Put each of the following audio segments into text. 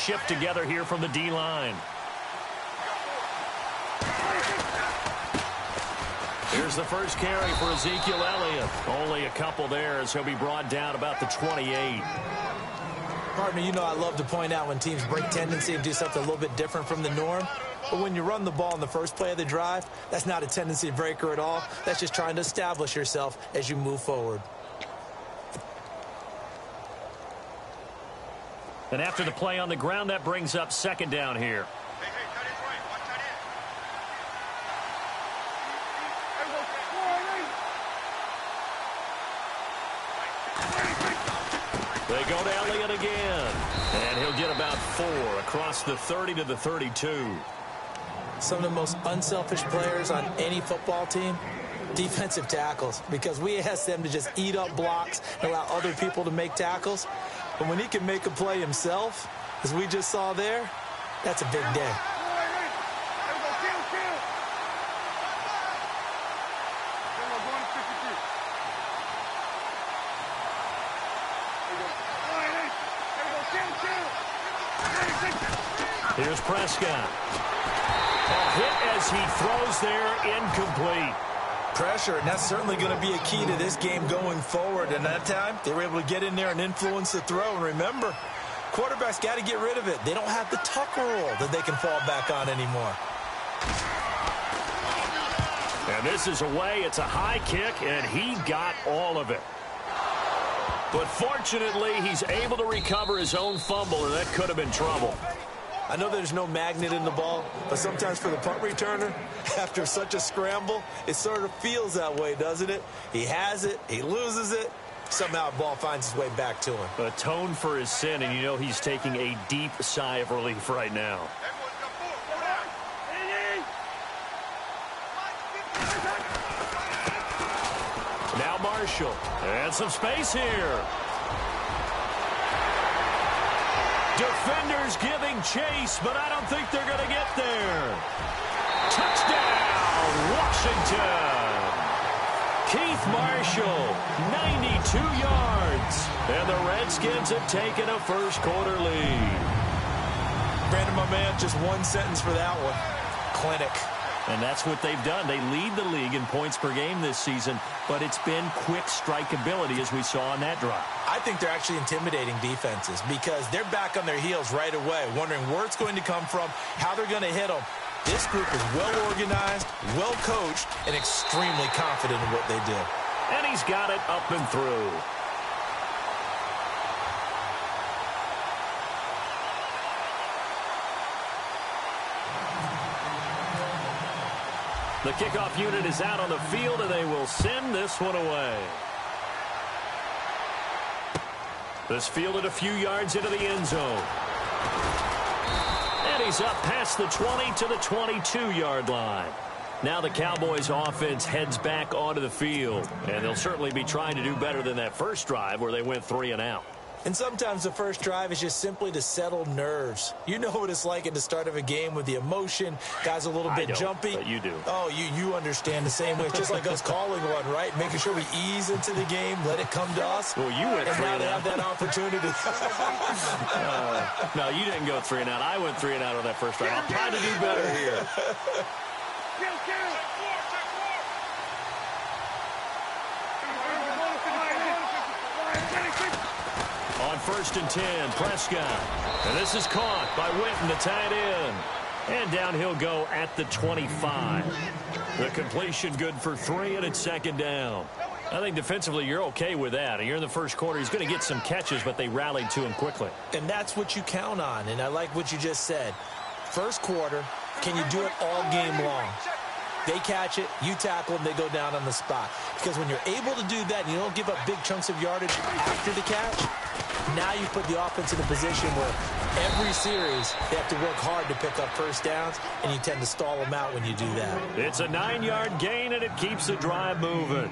shift together here from the D-line. Here's the first carry for Ezekiel Elliott. Only a couple there as he'll be brought down about the 28. Partner, you know I love to point out when teams break tendency and do something a little bit different from the norm. But when you run the ball in the first play of the drive, that's not a tendency breaker at all. That's just trying to establish yourself as you move forward. And after the play on the ground, that brings up second down here. They go to Elliott again. And he'll get about 4 across the 30 to the 32. Some of the most unselfish players on any football team, defensive tackles, because we ask them to just eat up blocks and allow other people to make tackles. But when he can make a play himself, as we just saw there, that's a big day. Here's Prescott. A hit as he throws there, incomplete. Pressure, and that's certainly going to be a key to this game going forward. And that time, they were able to get in there and influence the throw. And remember, quarterbacks got to get rid of it. They don't have the Tucker rule that they can fall back on anymore. And this is away. It's a high kick, and he got all of it. But fortunately, he's able to recover his own fumble, and that could have been trouble. I know there's no magnet in the ball, but sometimes for the punt returner, after such a scramble, it sort of feels that way, doesn't it? He has it, he loses it, somehow the ball finds its way back to him. Atone for his sin, and you know he's taking a deep sigh of relief right now. Now Marshall, and some space here. Defenders giving chase, but I don't think they're going to get there. Touchdown, Washington. Keith Marshall, 92 yards. And the Redskins have taken a first-quarter lead. Brandon, my man, just one sentence for that one. Clinic. And that's what they've done. They lead the league in points per game this season, but it's been quick strike ability as we saw on that drive. I think they're actually intimidating defenses because they're back on their heels right away, wondering where it's going to come from, how they're going to hit them. This group is well organized, well coached, and extremely confident in what they do. And he's got it up and through. The kickoff unit is out on the field, and they will send this one away. This fielded a few yards into the end zone. And he's up past the 20 to the 22-yard line. Now the Cowboys offense heads back onto the field, and they'll certainly be trying to do better than that first drive where they went 3 and out. And sometimes the first drive is just simply to settle nerves. You know what it's like at the start of a game with the emotion. Guys a little bit jumpy. But you do. Oh, you understand the same way. It's just like us calling one, right? Making sure we ease into the game, let it come to us. Well, you went 3 and out. Have that opportunity. No, you didn't go 3 and out. I went 3 and out on that first drive. I'll try to do better here. On 1st and 10, Prescott. And this is caught by Witten, the tight end. And down he'll go at the 25. The completion good for 3, and it's second down. I think defensively you're okay with that. You're in the first quarter. He's going to get some catches, but they rallied to him quickly. And that's what you count on, and I like what you just said. First quarter, can you do it all game long? They catch it, you tackle them, they go down on the spot. Because when you're able to do that and you don't give up big chunks of yardage after the catch, now you put the offense in a position where every series they have to work hard to pick up first downs, and you tend to stall them out when you do that. It's a 9-yard gain, and it keeps the drive moving.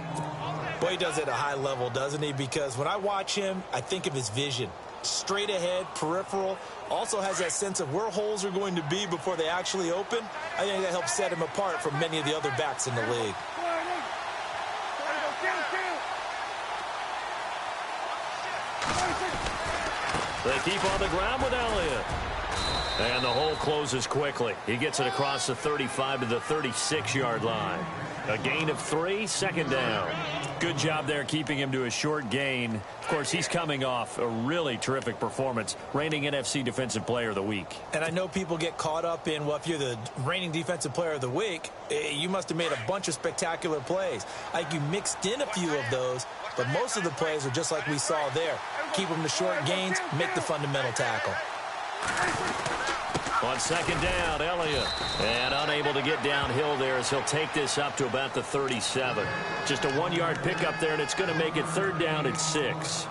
Boy, he does it at a high level, doesn't he? Because when I watch him, I think of his vision. Straight ahead, peripheral, also has that sense of where holes are going to be before they actually open. I think that helps set him apart from many of the other backs in the league. They keep on the ground with Elliott. And the hole closes quickly. He gets it across the 35 to the 36-yard line. A gain of 3, second down. Good job there keeping him to a short gain. Of course, he's coming off a really terrific performance, reigning NFC Defensive Player of the Week. And I know people get caught up in, well, if you're the reigning Defensive Player of the Week, you must have made a bunch of spectacular plays. Like you mixed in a few of those, but most of the plays are just like we saw there. Keep them to short gains, make the fundamental tackle. On second down, Elliott. And unable to get downhill there as he'll take this up to about the 37. Just a 1-yard pickup there, and it's going to make it third down at 6.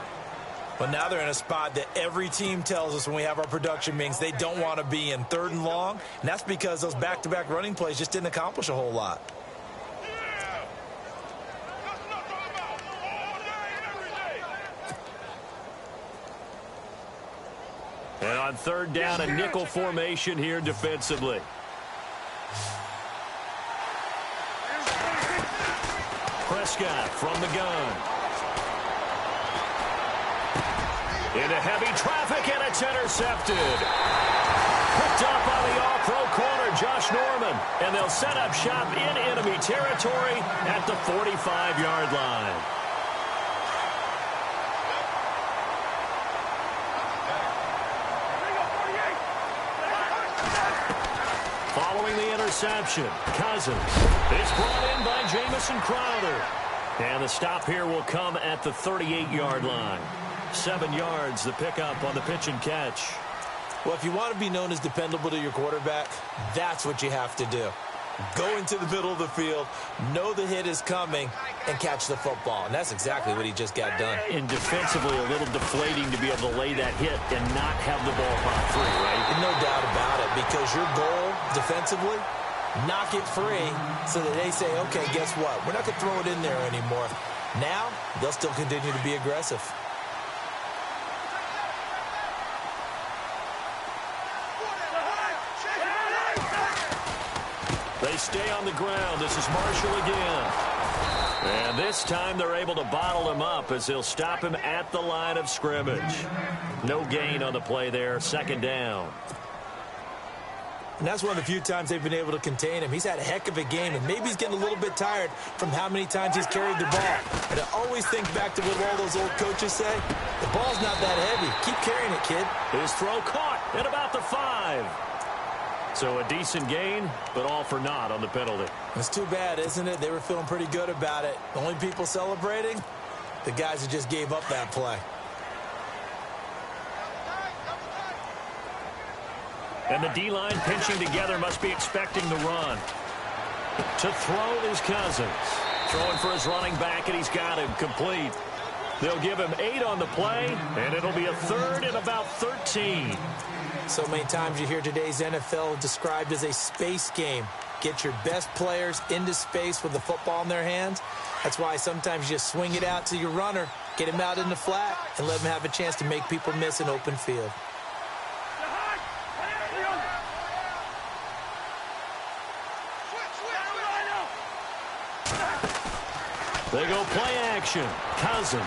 But now they're in a spot that every team tells us when we have our production meetings they don't want to be in, third and long. And that's because those back-to-back running plays just didn't accomplish a whole lot. And on third down, a nickel formation here defensively. Prescott from the gun. Into heavy traffic, and it's intercepted. Picked up on the all-pro corner, Josh Norman. And they'll set up shop in enemy territory at the 45-yard line. Following the interception, Cousins is brought in by Jamison Crowder. And the stop here will come at the 38-yard line. 7 yards, the pickup on the pitch and catch. Well, if you want to be known as dependable to your quarterback, that's what you have to do. Go into the middle of the field, know the hit is coming, and catch the football. And that's exactly what he just got done. And defensively, a little deflating to be able to lay that hit and not have the ball pop free, right? No doubt about it, because your goal defensively, knock it free so that they say, okay, guess what? We're not going to throw it in there anymore. Now, they'll still continue to be aggressive. They stay on the ground. This is Marshall again. And this time they're able to bottle him up as they'll stop him at the line of scrimmage. No gain on the play there. Second down. And that's one of the few times they've been able to contain him. He's had a heck of a game, and maybe he's getting a little bit tired from how many times he's carried the ball. And I always think back to what all those old coaches say. The ball's not that heavy. Keep carrying it, kid. His throw caught at about the 5. So a decent gain, but all for naught on the penalty. It's too bad, isn't it? They were feeling pretty good about it. The only people celebrating, the guys who just gave up that play. And the D-line pinching together must be expecting the run. To throw is Cousins. Throwing for his running back, and he's got him complete. They'll give him 8 on the play, and it'll be a third and about 13. So many times you hear today's NFL described as a space game. Get your best players into space with the football in their hands. That's why sometimes you just swing it out to your runner, get him out in the flat, and let him have a chance to make people miss an open field. They go play action. Cousins.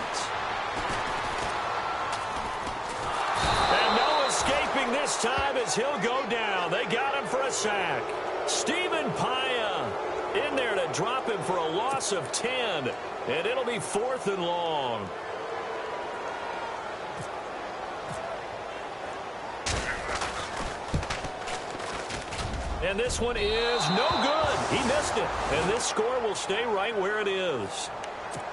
And no escaping this time as he'll go down. They got him for a sack. Stephen Paya in there to drop him for a loss of 10. And it'll be 4th and long. And this one is no good. He missed it. And this score will stay right where it is.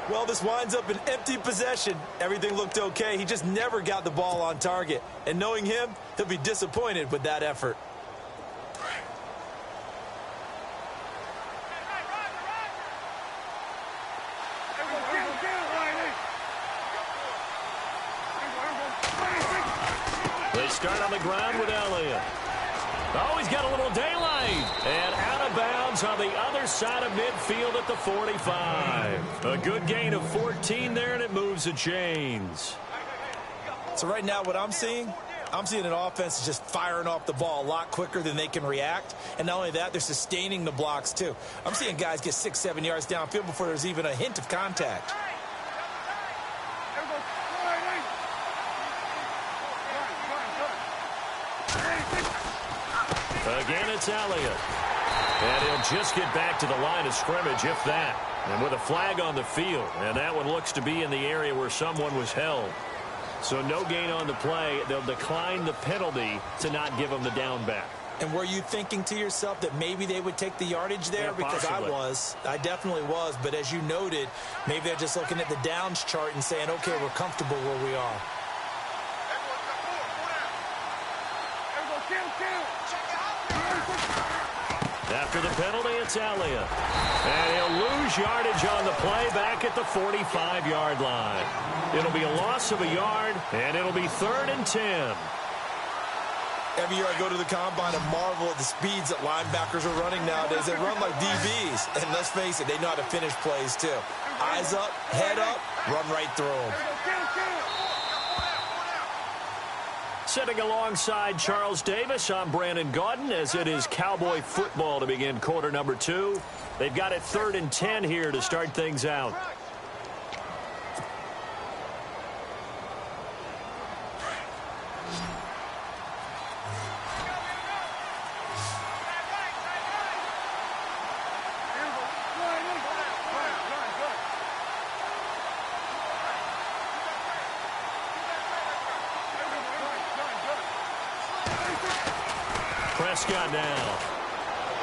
Well, this winds up an empty possession. Everything looked okay. He just never got the ball on target. And knowing him, he'll be disappointed with that effort. They start on the ground with Elliott. Oh, he's got a little daylight. And out of bounds on the other side of midfield at the 45. A good gain of 14 there, and it moves the chains. So right now what I'm seeing an offense just firing off the ball a lot quicker than they can react. And not only that, they're sustaining the blocks too. I'm seeing guys get 6-7 yards downfield before there's even a hint of contact. Again, it's Elliott. And he'll just get back to the line of scrimmage, if that. And with a flag on the field, and that one looks to be in the area where someone was held. So no gain on the play. They'll decline the penalty to not give them the down back. And were you thinking to yourself that maybe they would take the yardage there? Yeah, because possibly. I definitely was. But as you noted, maybe they're just looking at the downs chart and saying, okay, we're comfortable where we are. After the penalty, it's Elliott. And he'll lose yardage on the play back at the 45-yard line. It'll be a loss of a yard, and it'll be 3rd and 10. Every year I go to the combine and marvel at the speeds that linebackers are running nowadays. They run like DBs. And let's face it, they know how to finish plays too. Eyes up, head up, run right through them. Sitting alongside Charles Davis, I'm Brandon Gaudin, as it is Cowboy football to begin quarter number 2. They've got it 3rd and 10 here to start things out. Prescott now.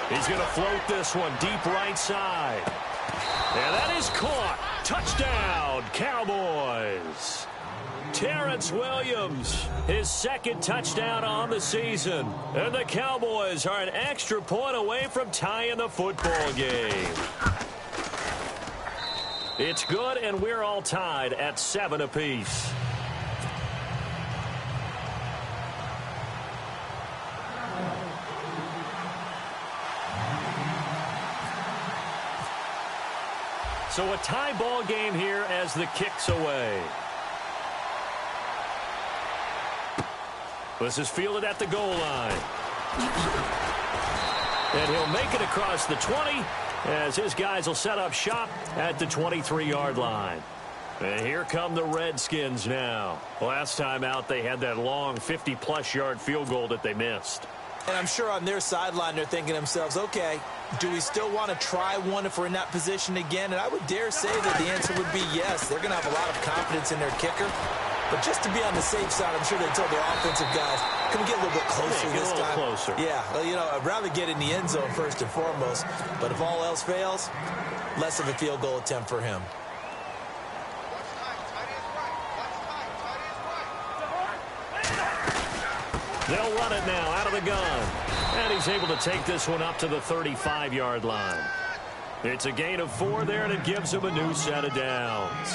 He's going to float this one deep right side. And that is caught. Touchdown, Cowboys. Terrence Williams, his 2nd touchdown on the season. And the Cowboys are an extra point away from tying the football game. It's good, and we're all tied at 7 apiece. So a tie ball game here as the kick's away. This is fielded at the goal line. And he'll make it across the 20 as his guys will set up shop at the 23-yard line. And here come the Redskins now. Last time out, they had that long 50-plus yard field goal that they missed. And I'm sure on their sideline they're thinking to themselves, okay, do we still want to try one if we're in that position again? And I would dare say that the answer would be yes. They're going to have a lot of confidence in their kicker. But just to be on the safe side, I'm sure they told their offensive guys, can we get a little bit closer this time? Get a little closer. Yeah, well, you know, I'd rather get in the end zone first and foremost. But if all else fails, less of a field goal attempt for him. They'll run it now out of the gun. And he's able to take this one up to the 35-yard line. It's a gain of 4 there, and it gives him a new set of downs.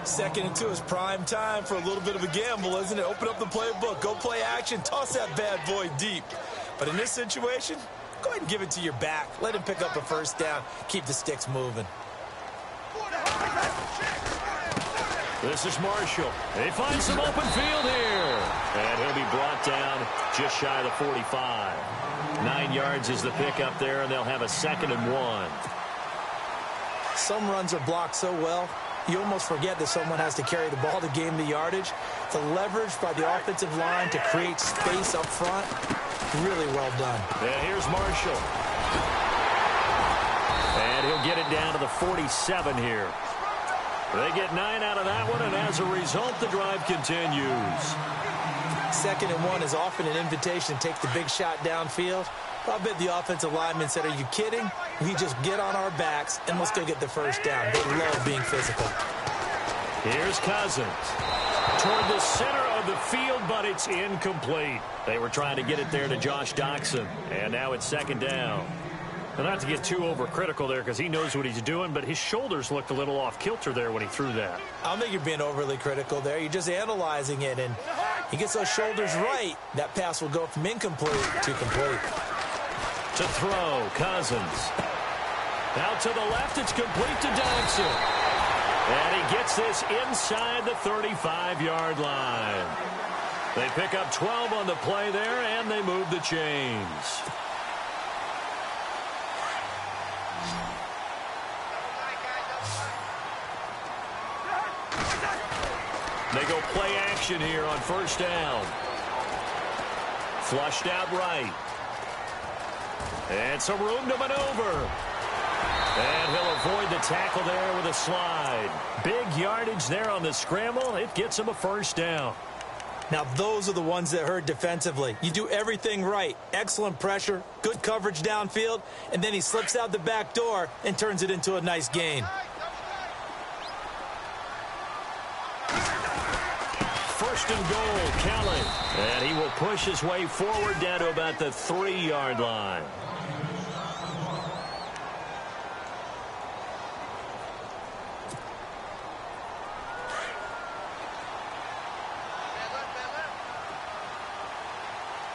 2nd and 2 is prime time for a little bit of a gamble, isn't it? Open up the playbook, go play action, toss that bad boy deep. But in this situation, go ahead and give it to your back. Let him pick up a 1st down. Keep the sticks moving. This is Marshall. He finds some open field here. And he'll be brought down just shy of the 45. 9 yards is the pickup there, and they'll have a 2nd and 1. Some runs are blocked so well, you almost forget that someone has to carry the ball to gain the yardage. The leverage by the offensive line to create space up front, really well done. And here's Marshall. And he'll get it down to the 47 here. They get 9 out of that one, and as a result, the drive continues. 2nd and 1 is often an invitation to take the big shot downfield. I bet the offensive lineman said, are you kidding? We just get on our backs, and let's go get the 1st down. They love being physical. Here's Cousins. Toward the center of the field, but it's incomplete. They were trying to get it there to Josh Doxson, and now it's 2nd down. And not to get too overcritical there because he knows what he's doing, but his shoulders looked a little off kilter there when he threw that. I don't think you're being overly critical there. You're just analyzing it, and he gets those shoulders right. That pass will go from incomplete to complete. To throw, Cousins. Out to the left, it's complete to Doxson. And he gets this inside the 35-yard line. They pick up 12 on the play there, and they move the chains. They go play action here on 1st down. Flushed out right. And some room to maneuver. And he'll avoid the tackle there with a slide. Big yardage there on the scramble. It gets him a first down. Now, those are the ones that hurt defensively. You do everything right. Excellent pressure, good coverage downfield, and then he slips out the back door and turns it into a nice gain. First and goal, Kelly. And he will push his way forward down to about the 3-yard line.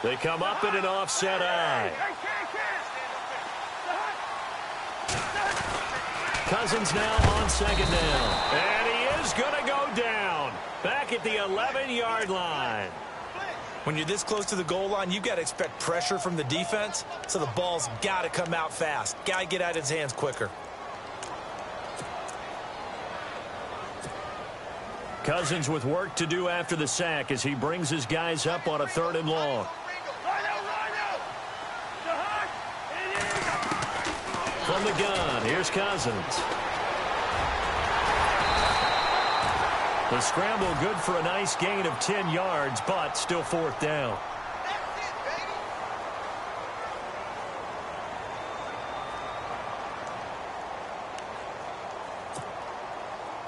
They come up in an offset eye. Cousins now on second down. And he is going to go down. Back at the 11-yard line. When you're this close to the goal line, you've got to expect pressure from the defense, so the ball's got to come out fast. Got to get out of his hands quicker. Cousins with work to do after the sack as he brings his guys up on a 3rd and long. From the gun, here's Cousins. The scramble good for a nice gain of 10 yards, but still 4th down.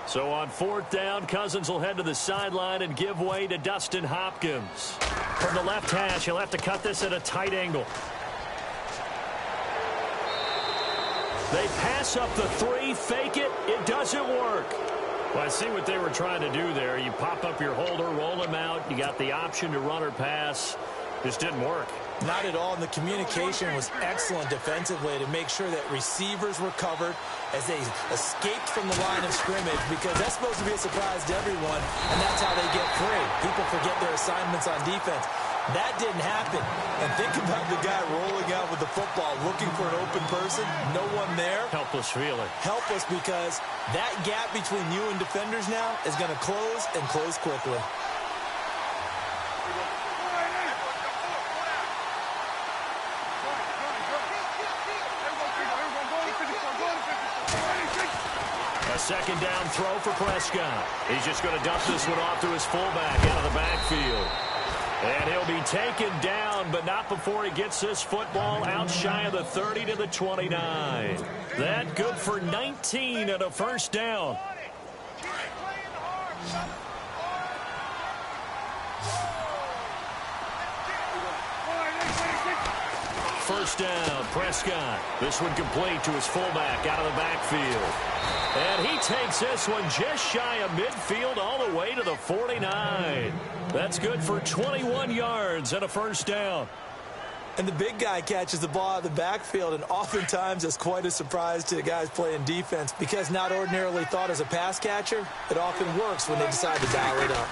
So on 4th down, Cousins will head to the sideline and give way to Dustin Hopkins. From the left hash, he'll have to cut this at a tight angle. They pass up the 3, fake it. It doesn't work. Well, I see what they were trying to do there. You pop up your holder, roll him out. You got the option to run or pass. Just didn't work. Not at all, and the communication was excellent defensively to make sure that receivers were covered as they escaped from the line of scrimmage, because that's supposed to be a surprise to everyone, and that's how they get free. People forget their assignments on defense. That didn't happen. And think about the guy rolling out with the football, looking for an open person, no one there. Helpless feeling. Helpless, because that gap between you and defenders now is going to close and close quickly. A second down throw for Prescott. He's just going to dump this one off to his fullback out of the backfield. And he'll be taken down, but not before he gets this football out shy of the 30 to the 29. That good for 19 and a first down. First down, Prescott. This one complete to his fullback out of the backfield. And he takes this one just shy of midfield all the way to the 49. That's good for 21 yards and a first down. And the big guy catches the ball out of the backfield, and oftentimes it's quite a surprise to the guys playing defense, because not ordinarily thought as a pass catcher, it often works when they decide to dial it up.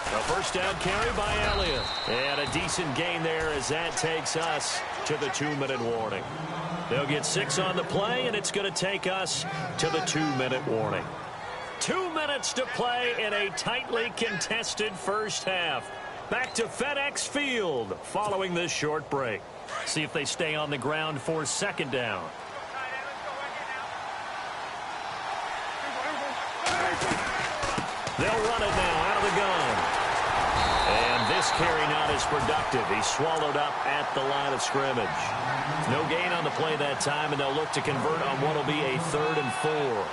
A first down carry by Elliott. And a decent gain there as that takes us to the 2-minute warning. They'll get 6 on the play, and it's going to take us to the 2-minute warning. 2 minutes to play in a tightly contested first half. Back to FedEx Field following this short break. See if they stay on the ground for second down. They'll run it now out of the gun. And this carry not as productive. He's swallowed up at the line of scrimmage. No gain on the play that time, and they'll look to convert on what will be a 3rd and 4.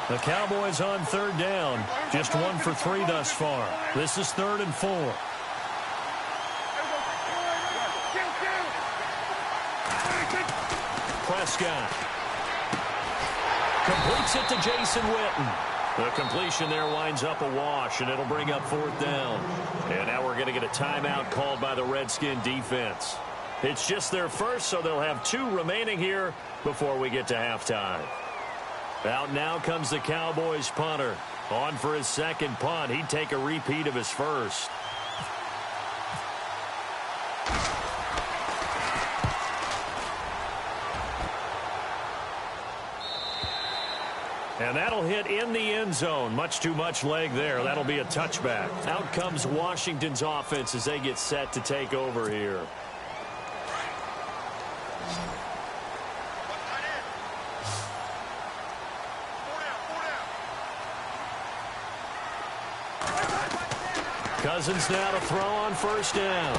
The Cowboys on 3rd down. Just 1 for 3 thus far. This is 3rd and 4. Prescott completes it to Jason Witten. The completion there winds up a wash, and it'll bring up 4th down. And now we're going to get a timeout called by the Redskin defense. It's just their first, so they'll have 2 remaining here before we get to halftime. Out now comes the Cowboys punter. On for his second punt. He'd take a repeat of his first. And that'll hit in the end zone. Much too much leg there. That'll be a touchback. Out comes Washington's offense as they get set to take over here. Cousins now to throw on first down.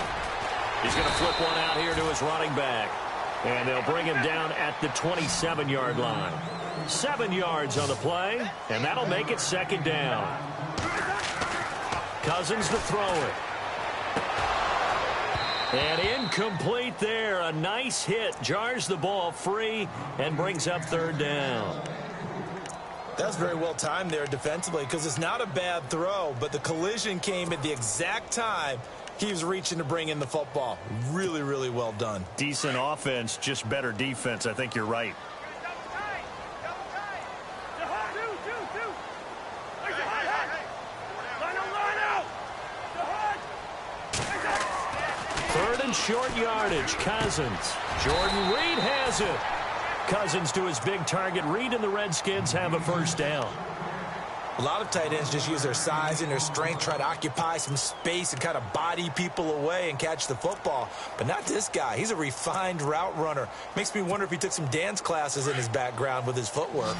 He's going to flip one out here to his running back. And they'll bring him down at the 27-yard line. 7 yards on the play, and that'll make it second down. Cousins to throw it. And incomplete there. A nice hit. Jars the ball free and brings up third down. That's very well timed there defensively because it's not a bad throw, but the collision came at the exact time he was reaching to bring in the football. Really, really well done. Decent offense, just better defense. I think you're right. Third and short yardage. Cousins. Jordan Reed has it. Cousins to his big target. Reed and the Redskins have a first down. A lot of tight ends just use their size and their strength, try to occupy some space and kind of body people away and catch the football. But not this guy. He's a refined route runner. Makes me wonder if he took some dance classes in his background with his footwork.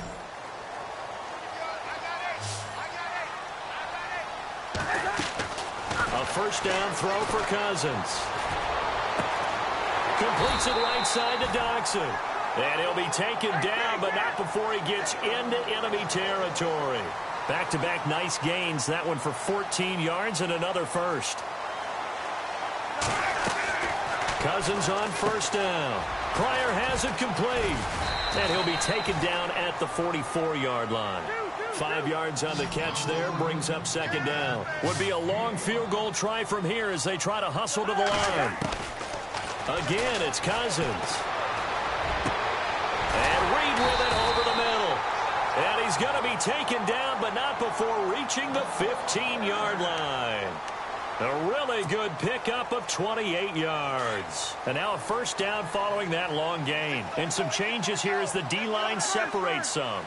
A first down throw for Cousins. Completes it right side to Doxson. And he'll be taken down, but not before he gets into enemy territory. Back-to-back nice gains. That one for 14 yards and another first. Cousins on first down. Pryor has it complete. And he'll be taken down at the 44-yard line. 5 yards on the catch there, brings up second down. Would be a long field goal try from here as they try to hustle to the line. Again, it's Cousins. And Reed with it over the middle. And he's going to be taken down, but not before reaching the 15-yard line. A really good pickup of 28 yards. And now a first down following that long gain. And some changes here as the D-line separates some.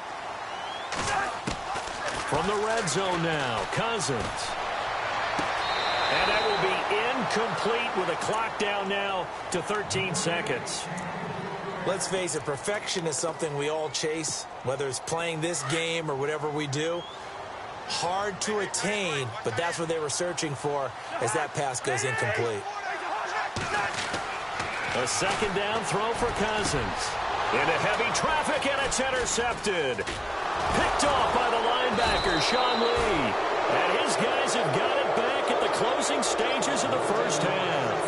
From the red zone now, Cousins. And that will be incomplete with a clock down now to 13 seconds. Let's face it, perfection is something we all chase, whether it's playing this game or whatever we do. Hard to attain, but that's what they were searching for as that pass goes incomplete. A second down throw for Cousins. Into heavy traffic, and it's intercepted. Picked off by the linebacker, Sean Lee. And his guys have got it back at the closing stages of the first half.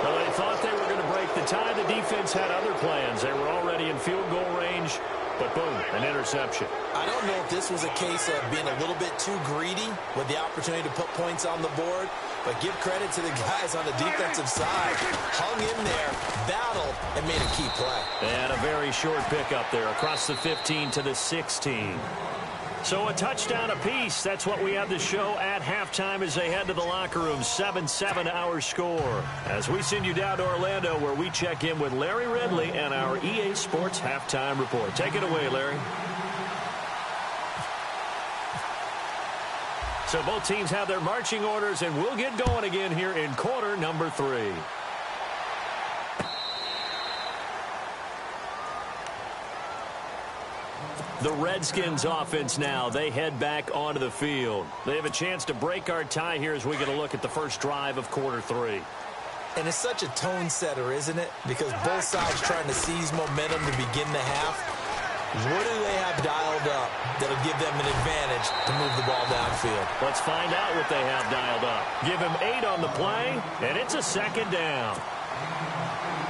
Well, they thought they were going to break the tie. The defense had other plans. They were already in field goal range, but boom, an interception. I don't know if this was a case of being a little bit too greedy with the opportunity to put points on the board, but give credit to the guys on the defensive side. Hung in there, battled, and made a key play. And a very short pickup there across the 15 to the 16. So a touchdown apiece. That's what we have to show at halftime as they head to the locker room. 7-7 our score. As we send you down to Orlando where we check in with Larry Ridley and our EA Sports halftime report. Take it away, Larry. So both teams have their marching orders, and we'll get going again here in quarter number 3. The Redskins offense now. They head back onto the field. They have a chance to break our tie here as we get a look at the first drive of quarter 3. And it's such a tone setter, isn't it? Because both sides trying to seize momentum to begin the half. What do they have dialed up that'll give them an advantage to move the ball downfield? Let's find out what they have dialed up. Give him 8 on the play, and it's a second down.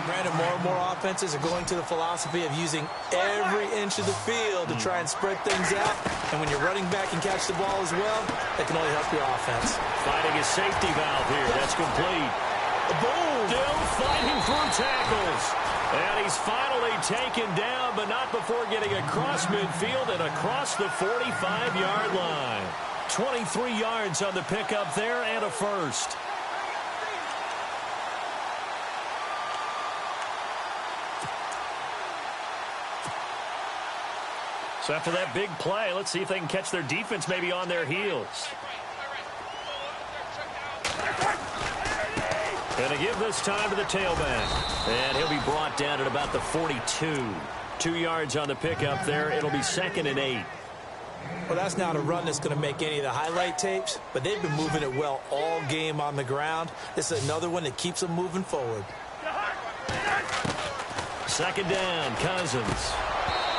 Brandon, more and more offenses are going to the philosophy of using every inch of the field to try and spread things out. And when you're running back and catch the ball as well, that can only help your offense. Finding a safety valve here. That's complete. Boom! Still fighting through tackles. And he's finally taken down, but not before getting across midfield and across the 45-yard line. 23 yards on the pickup there and a first. So after that big play, let's see if they can catch their defense maybe on their heels. Going to give this time to the tailback. And he'll be brought down at about the 42. 2 yards on the pickup there. It'll be 2nd and 8. Well, that's not a run that's going to make any of the highlight tapes, but they've been moving it well all game on the ground. This is another one that keeps them moving forward. Second down, Cousins.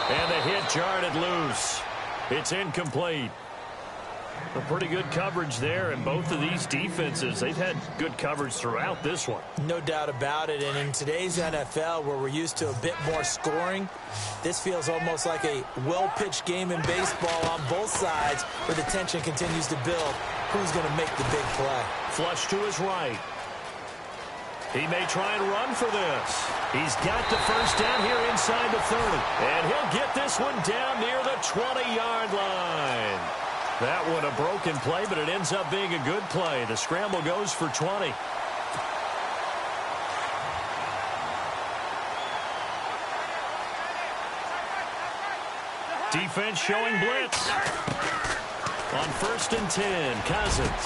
And the hit jarred it loose. It's incomplete. A pretty good coverage there, and both of these defenses, they've had good coverage throughout this one. No doubt about it, and in today's NFL, where we're used to a bit more scoring, this feels almost like a well-pitched game in baseball on both sides, where the tension continues to build. Who's going to make the big play? Flush to his right. He may try and run for this. He's got the first down here inside the 30. And he'll get this one down near the 20-yard line. That one a broken play, but it ends up being a good play. The scramble goes for 20. Defense showing blitz. On 1st and 10, Cousins.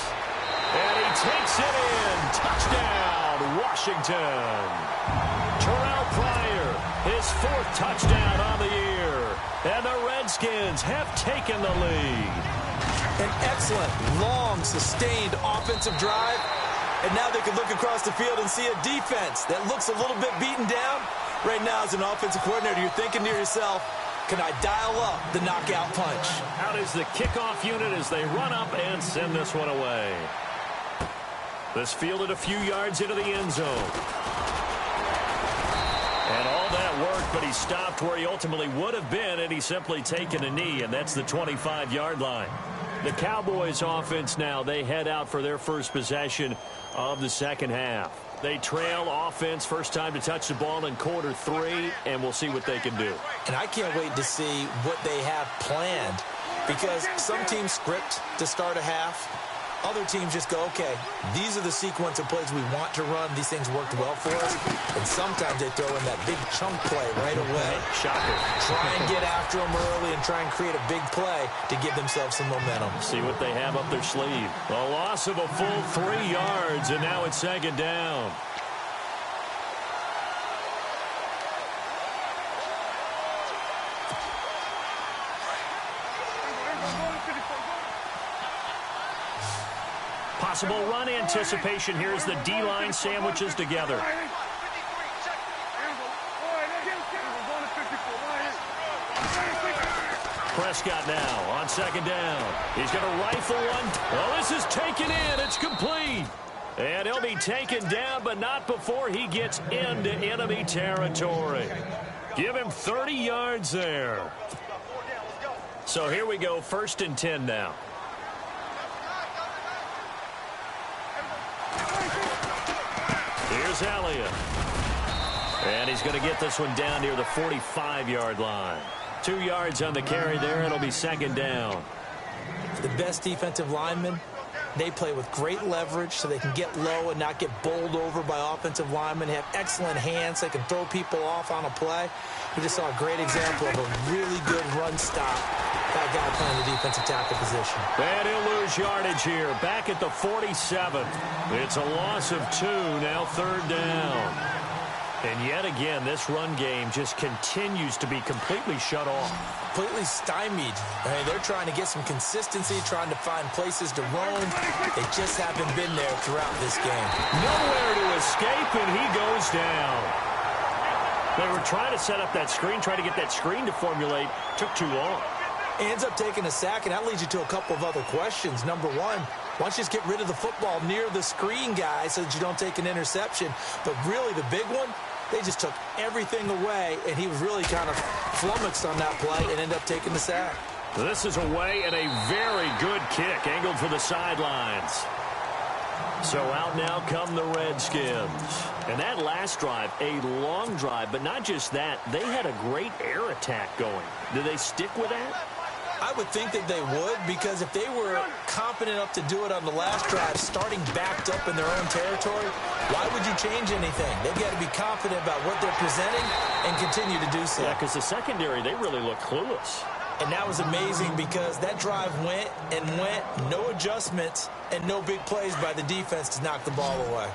And he takes it in. Touchdown, Washington. Terrell Pryor, his 4th touchdown on the year. And the Redskins have taken the lead. An excellent, long, sustained offensive drive. And now they can look across the field and see a defense that looks a little bit beaten down. Right now, as an offensive coordinator, you're thinking to yourself, can I dial up the knockout punch? Out is the kickoff unit as they run up and send this one away. This fielded a few yards into the end zone. And all that worked, but he stopped where he ultimately would have been, and he's simply taken a knee, and that's the 25-yard line. The Cowboys offense now, they head out for their first possession of the second half. They trail offense, first time to touch the ball in quarter 3, and we'll see what they can do. And I can't wait to see what they have planned, because some teams script to start a half. Other teams just go, okay, these are the sequence of plays we want to run. These things worked well for us. And sometimes they throw in that big chunk play right away. Shocker. Try and get after them early and try and create a big play to give themselves some momentum. See what they have up their sleeve. A loss of a full 3 yards, and now it's second down. Possible run anticipation here as the D-line sandwiches together. Prescott now on second down. He's going to rifle one. Well, this is taken in. It's complete. And he'll be taken down, but not before he gets into enemy territory. Give him 30 yards there. So here we go, 1st and 10 now. Here's Elliott. And he's going to get this one down near the 45-yard line. 2 yards on the carry there. It'll be second down. The best defensive linemen, they play with great leverage so they can get low and not get bowled over by offensive linemen. They have excellent hands. They can throw people off on a play. We just saw a great example of a really good run stop. That guy playing the defensive tackle position. And he'll lose yardage here. Back at the 47. It's a loss of 2. Now 3rd down. And yet again, this run game just continues to be completely shut off. Completely stymied. I mean, they're trying to get some consistency, trying to find places to roam. They just haven't been there throughout this game. Nowhere to escape, and he goes down. They were trying to set up that screen, trying to get that screen to formulate. Took too long. Ends up taking a sack, and that leads you to a couple of other questions. Number one, why don't you just get rid of the football near the screen guy so that you don't take an interception? But really, the big one, they just took everything away, and he was really kind of flummoxed on that play and ended up taking the sack. This is away and a very good kick, angled for the sidelines. So out now come the Redskins. And that last drive, a long drive, but not just that, they had a great air attack going. Do they stick with that? I would think that they would, because if they were confident enough to do it on the last drive, starting backed up in their own territory, why would you change anything? They've got to be confident about what they're presenting and continue to do so. Yeah, because the secondary, they really look clueless. And that was amazing because that drive went and went, no adjustments, and no big plays by the defense to knock the ball away.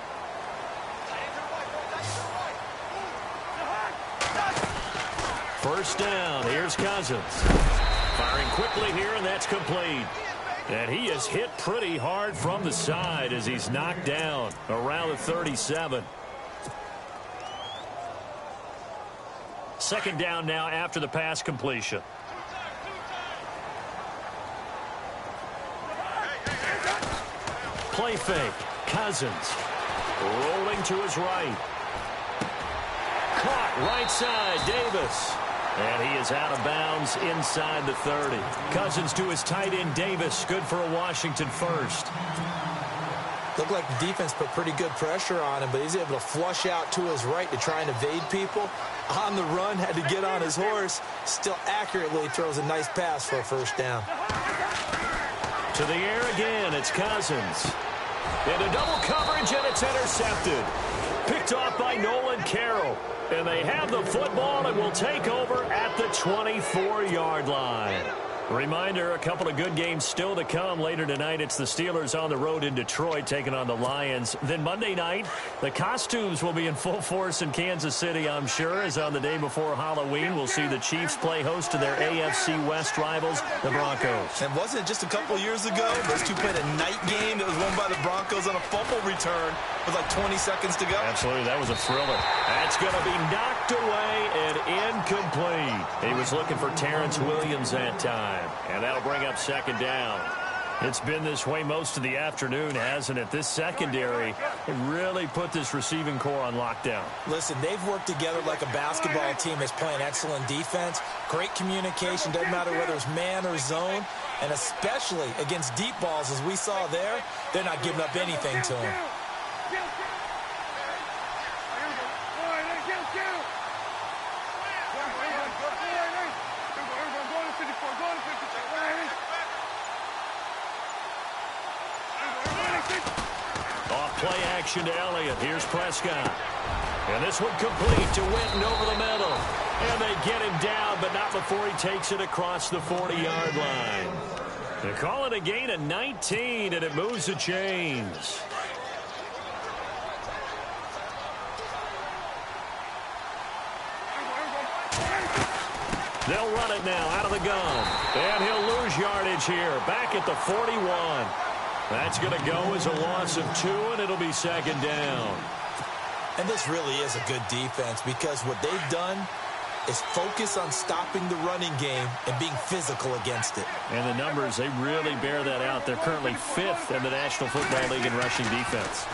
First down, here's Cousins. Firing quickly here, and that's complete. And he is hit pretty hard from the side as he's knocked down around the 37. Second down now after the pass completion. Play fake. Cousins rolling to his right. Caught right side. Davis. And he is out of bounds inside the 30. Cousins to his tight end, Davis. Good for a Washington first. Looked like the defense put pretty good pressure on him, but he's able to flush out to his right to try and evade people. On the run, had to get on his horse. Still accurately throws a nice pass for a first down. To the air again, it's Cousins. Into double coverage, and it's intercepted. Picked off by Nolan Carroll. And they have the football and will take over at the 24-yard line. Reminder, a couple of good games still to come. Later tonight, it's the Steelers on the road in Detroit taking on the Lions. Then Monday night, the costumes will be in full force in Kansas City, I'm sure, as on the day before Halloween, we'll see the Chiefs play host to their AFC West rivals, the Broncos. And wasn't it just a couple years ago, those two played a night game that was won by the Broncos on a fumble return with like 20 seconds to go? Absolutely, that was a thriller. That's going to be knocked away and incomplete. He was looking for Terrence Williams that time. And that'll bring up second down. It's been this way most of the afternoon, hasn't it? This secondary really put this receiving core on lockdown. Listen, they've worked together like a basketball team that's playing excellent defense. Great communication, doesn't matter whether it's man or zone. And especially against deep balls, as we saw there, they're not giving up anything to him. Play action to Elliott. Here's Prescott. And this one complete to Witten over the middle. And they get him down, but not before he takes it across the 40-yard line. They call it a gain of 19, and it moves the chains. They'll run it now out of the gun. And he'll lose yardage here. Back at the 41. That's going to go as a loss of 2, and it'll be second down. And this really is a good defense because what they've done is focus on stopping the running game and being physical against it. And the numbers, they really bear that out. They're currently 5th in the National Football League in rushing defense.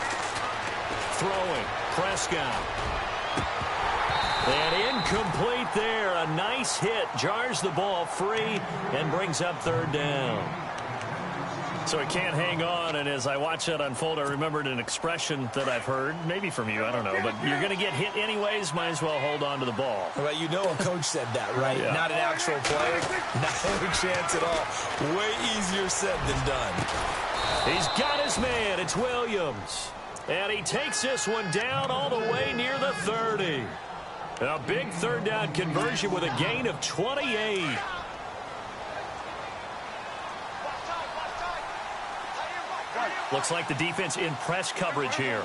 Throwing, Prescott. And incomplete there. A nice hit. Jars the ball free and brings up third down. So he can't hang on, and as I watch that unfold, I remembered an expression that I've heard, maybe from you, I don't know, but you're going to get hit anyways, might as well hold on to the ball. Well, you know a coach said that, right? Yeah. Not an actual player. No chance at all. Way easier said than done. He's got his man. It's Williams. And he takes this one down all the way near the 30. A big third down conversion with a gain of 28. Looks like the defense in press coverage here.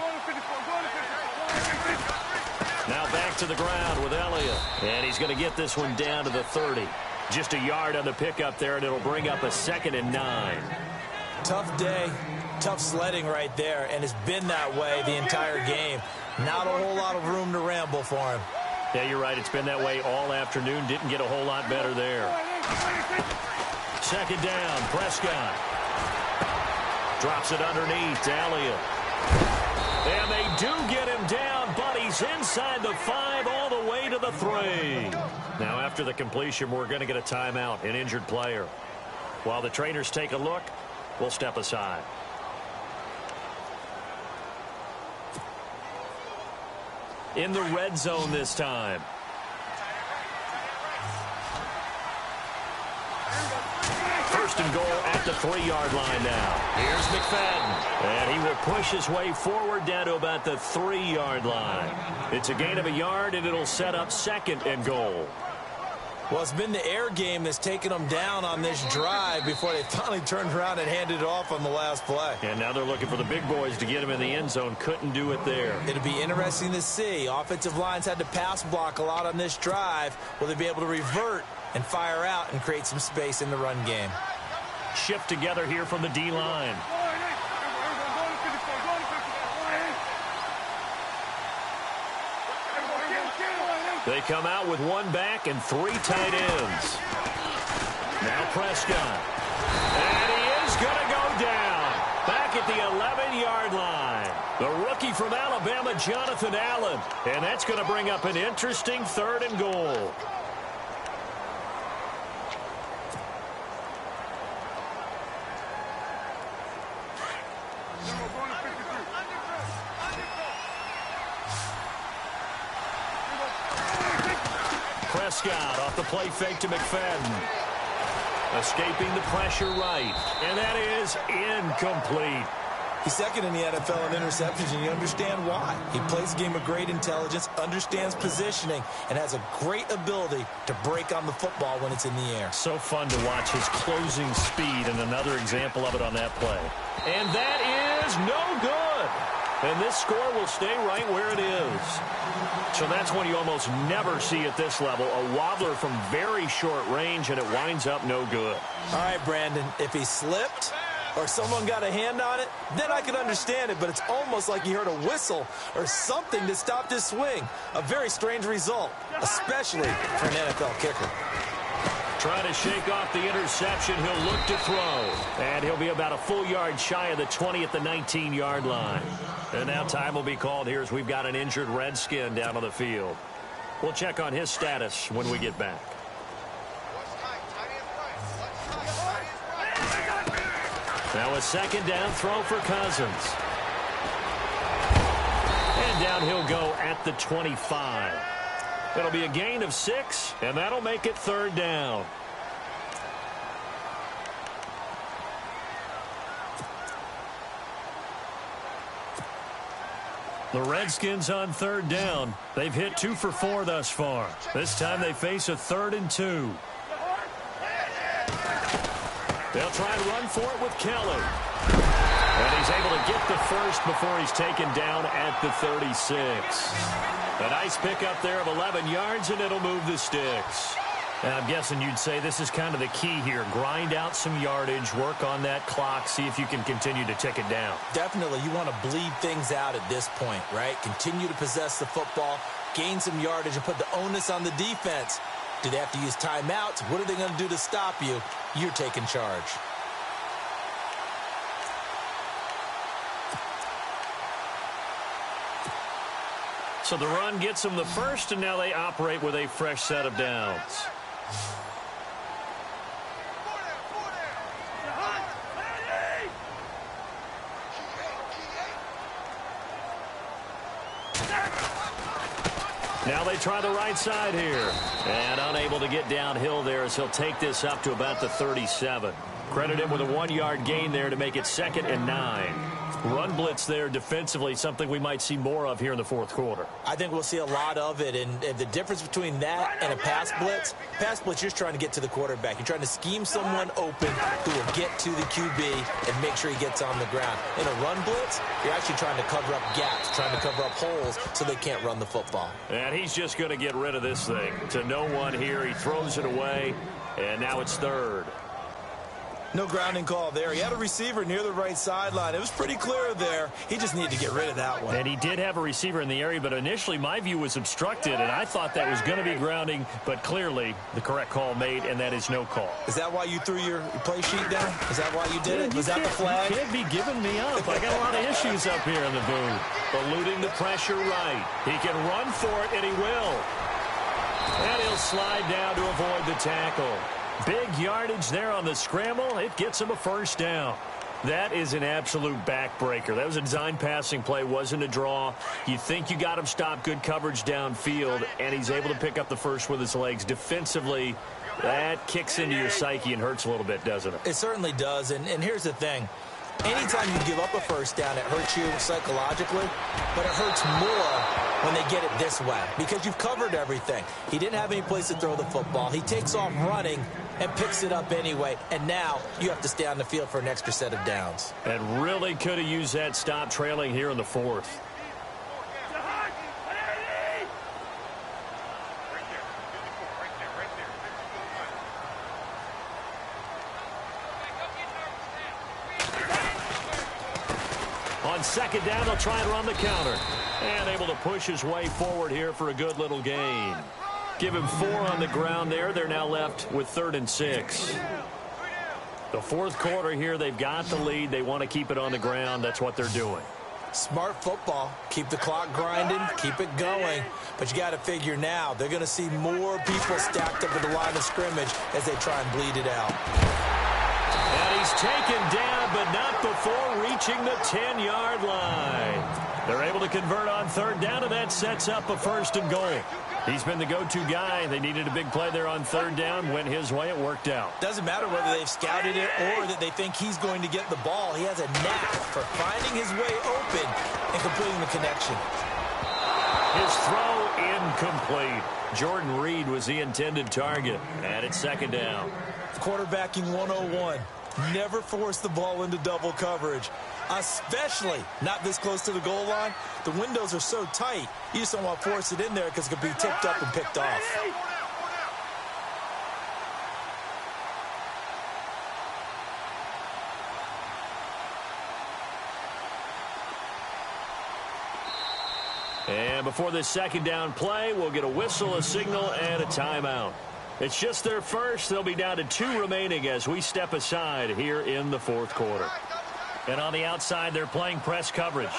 Now back to the ground with Elliott. And he's going to get this one down to the 30. Just a yard on the pickup there, and it'll bring up a 2nd and 9. Tough day, tough sledding right there, and it's been that way the entire game. Not a whole lot of room to ramble for him. Yeah, you're right. It's been that way all afternoon. Didn't get a whole lot better there. Second down, Prescott. Drops it underneath to Elliott. And they do get him down, but he's inside the 5 all the way to the 3. Now, after the completion, we're going to get a timeout, an injured player. While the trainers take a look, we'll step aside. In the red zone this time. First and goal at the 3-yard line now. Here's McFadden. And he will push his way forward down to about the 3-yard line. It's a gain of a yard, and it'll set up 2nd and goal. Well, it's been the air game that's taken them down on this drive before they finally turned around and handed it off on the last play. And now they're looking for the big boys to get him in the end zone. Couldn't do it there. It'll be interesting to see. Offensive lines had to pass block a lot on this drive. Will they be able to revert and fire out and create some space in the run game. Shift together here from the D-line. They come out with one back and three tight ends. Now Prescott. And he is going to go down. Back at the 11-yard line. The rookie from Alabama, Jonathan Allen. And that's going to bring up an interesting 3rd and goal. Prescott off the play fake to McFadden. Escaping the pressure right. And that is incomplete. He's second in the NFL in interceptions, and you understand why. He plays a game with great intelligence, understands positioning, and has a great ability to break on the football when it's in the air. So fun to watch his closing speed, and another example of it on that play. And that is no good. And this score will stay right where it is. So that's one you almost never see at this level. A wobbler from very short range, and it winds up no good. All right, Brandon, if he slipped or someone got a hand on it, then I could understand it, but it's almost like he heard a whistle or something that stopped his swing. A very strange result, especially for an NFL kicker. Trying to shake off the interception. He'll look to throw. And he'll be about a full yard shy of the 20 at the 19-yard line. And now time will be called here as we've got an injured Redskin down on the field. We'll check on his status when we get back. Now a 2nd down throw for Cousins. And down he'll go at the 25. It'll be a gain of 6, and that'll make it 3rd down. The Redskins on 3rd down. They've hit 2 for 4 thus far. This time they face a 3rd and 2. They'll try and run for it with Kelly. And he's able to get the first before he's taken down at the 36. A nice pickup there of 11 yards, and it'll move the sticks. And I'm guessing you'd say this is kind of the key here. Grind out some yardage, work on that clock, see if you can continue to tick it down. Definitely. You want to bleed things out at this point, right? Continue to possess the football, gain some yardage, and put the onus on the defense. Do they have to use timeouts? What are they going to do to stop you? You're taking charge. So the run gets them the first, and now they operate with a fresh set of downs. Now they try the right side here. And unable to get downhill there as he'll take this up to about the 37. Credit him with a 1-yard gain there to make it 2nd and 9. Run blitz there defensively, something we might see more of here in the 4th quarter. I think we'll see a lot of it, and the difference between that and a pass blitz, you're just trying to get to the quarterback. You're trying to scheme someone open who will get to the QB and make sure he gets on the ground. In a run blitz, you're actually trying to cover up gaps, trying to cover up holes so they can't run the football. And he's just going to get rid of this thing. To no one here, he throws it away, and now it's 3rd. No grounding call there. He had a receiver near the right sideline. It was pretty clear there. He just needed to get rid of that one. And he did have a receiver in the area, but initially my view was obstructed, and I thought that was going to be grounding, but clearly the correct call made, and that is no call. Is that why you threw your play sheet down? Is that why you did it? Was that the flag? You can't be giving me up. I got a lot of issues up here in the booth. Eluding the pressure right. He can run for it, and he will. And he'll slide down to avoid the tackle. Big yardage there on the scramble. It gets him a 1st down. That is an absolute backbreaker. That was a design passing play, wasn't a draw. You think you got him stopped, good coverage downfield, and he's able to pick up the first with his legs. Defensively, that kicks into your psyche and hurts a little bit, doesn't it? It certainly does, and here's the thing. Anytime you give up a 1st down, it hurts you psychologically, but it hurts more when they get it this way because you've covered everything. He didn't have any place to throw the football. He takes off running and picks it up anyway, and now you have to stay on the field for an extra set of downs. And really could have used that stop trailing here in the 4th. On second down, they'll try and run the counter. And able to push his way forward here for a good little gain. Give him 4 on the ground there. They're now left with 3rd and 6. The fourth quarter here, they've got the lead. They want to keep it on the ground. That's what they're doing. Smart football. Keep the clock grinding. Keep it going. But you got to figure now, they're going to see more people stacked up at the line of scrimmage as they try and bleed it out. And he's taken down, but not before reaching the 10-yard line. They're able to convert on 3rd down, and that sets up a 1st and goal. He's been the go-to guy. They needed a big play there on 3rd down. Went his way. It worked out. Doesn't matter whether they've scouted it or that they think he's going to get the ball. He has a knack for finding his way open and completing the connection. His throw incomplete. Jordan Reed was the intended target. And it's 2nd down. Quarterbacking 101. Never force the ball into double coverage, especially not this close to the goal line. The windows are so tight, you just don't want to force it in there because it could be tipped up and picked off. And before this 2nd down play, we'll get a whistle, a signal, and a timeout. It's just their first. They'll be down to 2 remaining as we step aside here in the 4th quarter. And on the outside, they're playing press coverage. A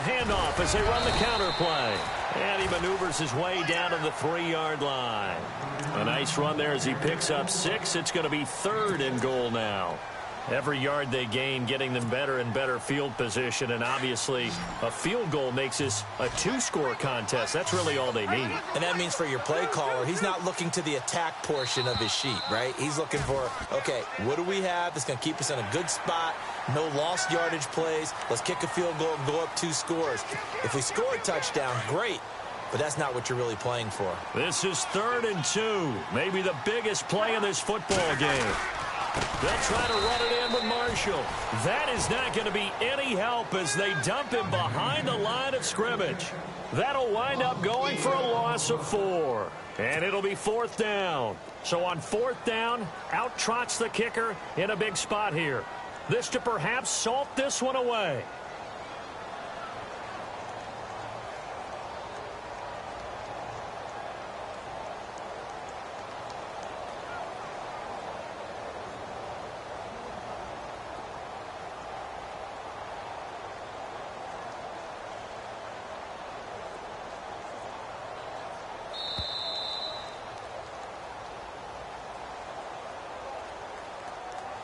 handoff as they run the counter play. And he maneuvers his way down to the 3-yard line. A nice run there as he picks up 6. It's going to be 3rd and goal now. Every yard they gain, getting them better and better field position. And obviously, a field goal makes this a 2-score contest. That's really all they need. And that means for your play caller, he's not looking to the attack portion of his sheet, right? He's looking for, okay, what do we have that's going to keep us in a good spot? No lost yardage plays. Let's kick a field goal and go up 2 scores. If we score a touchdown, great. But that's not what you're really playing for. This is 3rd and 2. Maybe the biggest play in this football game. They'll try to run it in with Marshall. That is not going to be any help as they dump him behind the line of scrimmage. That'll wind up going for a loss of 4. And it'll be 4th down. So on 4th down, out trots the kicker in a big spot here. This to perhaps salt this one away.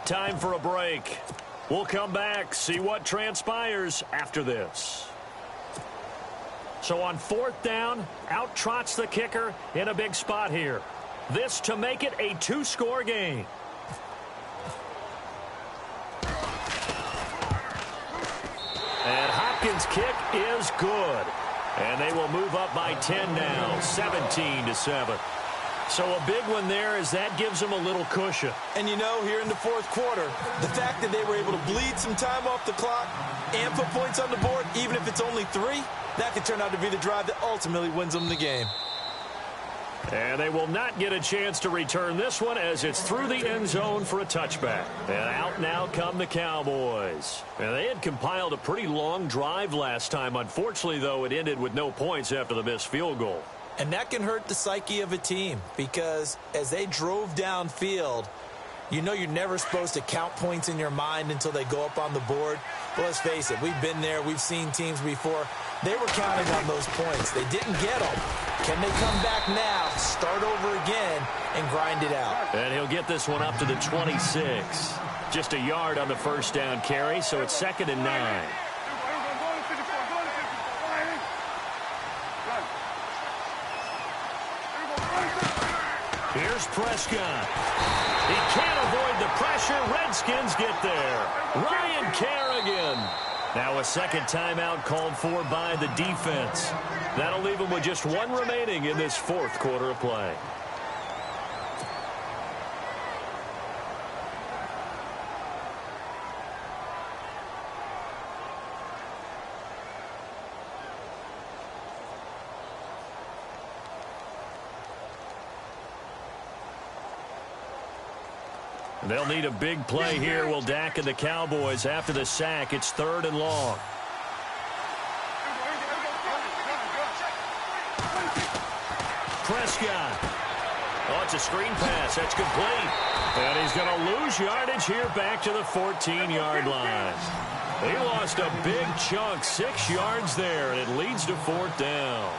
Time for a break. We'll come back, see what transpires after this. So on 4th down, out trots the kicker in a big spot here. This to make it a 2-score game. And Hopkins' kick is good. And they will move up by 10 now, 17-7. So a big one there as that gives them a little cushion. And you know, here in the 4th quarter, the fact that they were able to bleed some time off the clock and put points on the board, even if it's only 3, that could turn out to be the drive that ultimately wins them the game. And they will not get a chance to return this one as it's through the end zone for a touchback. And out now come the Cowboys. And they had compiled a pretty long drive last time. Unfortunately, though, it ended with no points after the missed field goal. And that can hurt the psyche of a team because as they drove downfield, you know you're never supposed to count points in your mind until they go up on the board. But let's face it, we've been there. We've seen teams before. They were counting on those points. They didn't get them. Can they come back now, start over again, and grind it out? And he'll get this one up to the 26. Just a yard on the 1st down carry, so it's 2nd and 9. Here's Prescott. He can't avoid the pressure. Redskins get there. Ryan Kerrigan. Now a 2nd timeout called for by the defense. That'll leave them with just 1 remaining in this 4th quarter of play. They'll need a big play here. Will Dak and the Cowboys after the sack. It's 3rd and long. Prescott. Oh, it's a screen pass. That's complete. And he's going to lose yardage here back to the 14-yard line. He lost a big chunk, 6 yards there, and it leads to 4th down.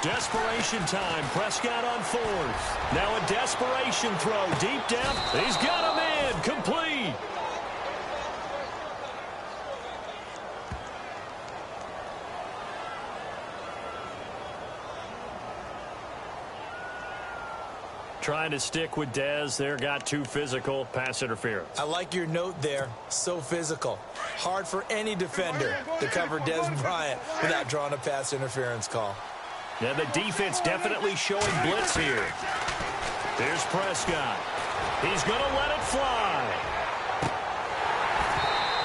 Desperation time. Prescott on 4th. Now a desperation throw deep down. He's got a man. Complete. Trying to stick with Dez there. Got too physical. Pass interference. I like your note there. So physical. Hard for any defender to cover Dez Bryant without drawing a pass interference call. And the defense definitely showing blitz here. Here's Prescott. He's going to let it fly.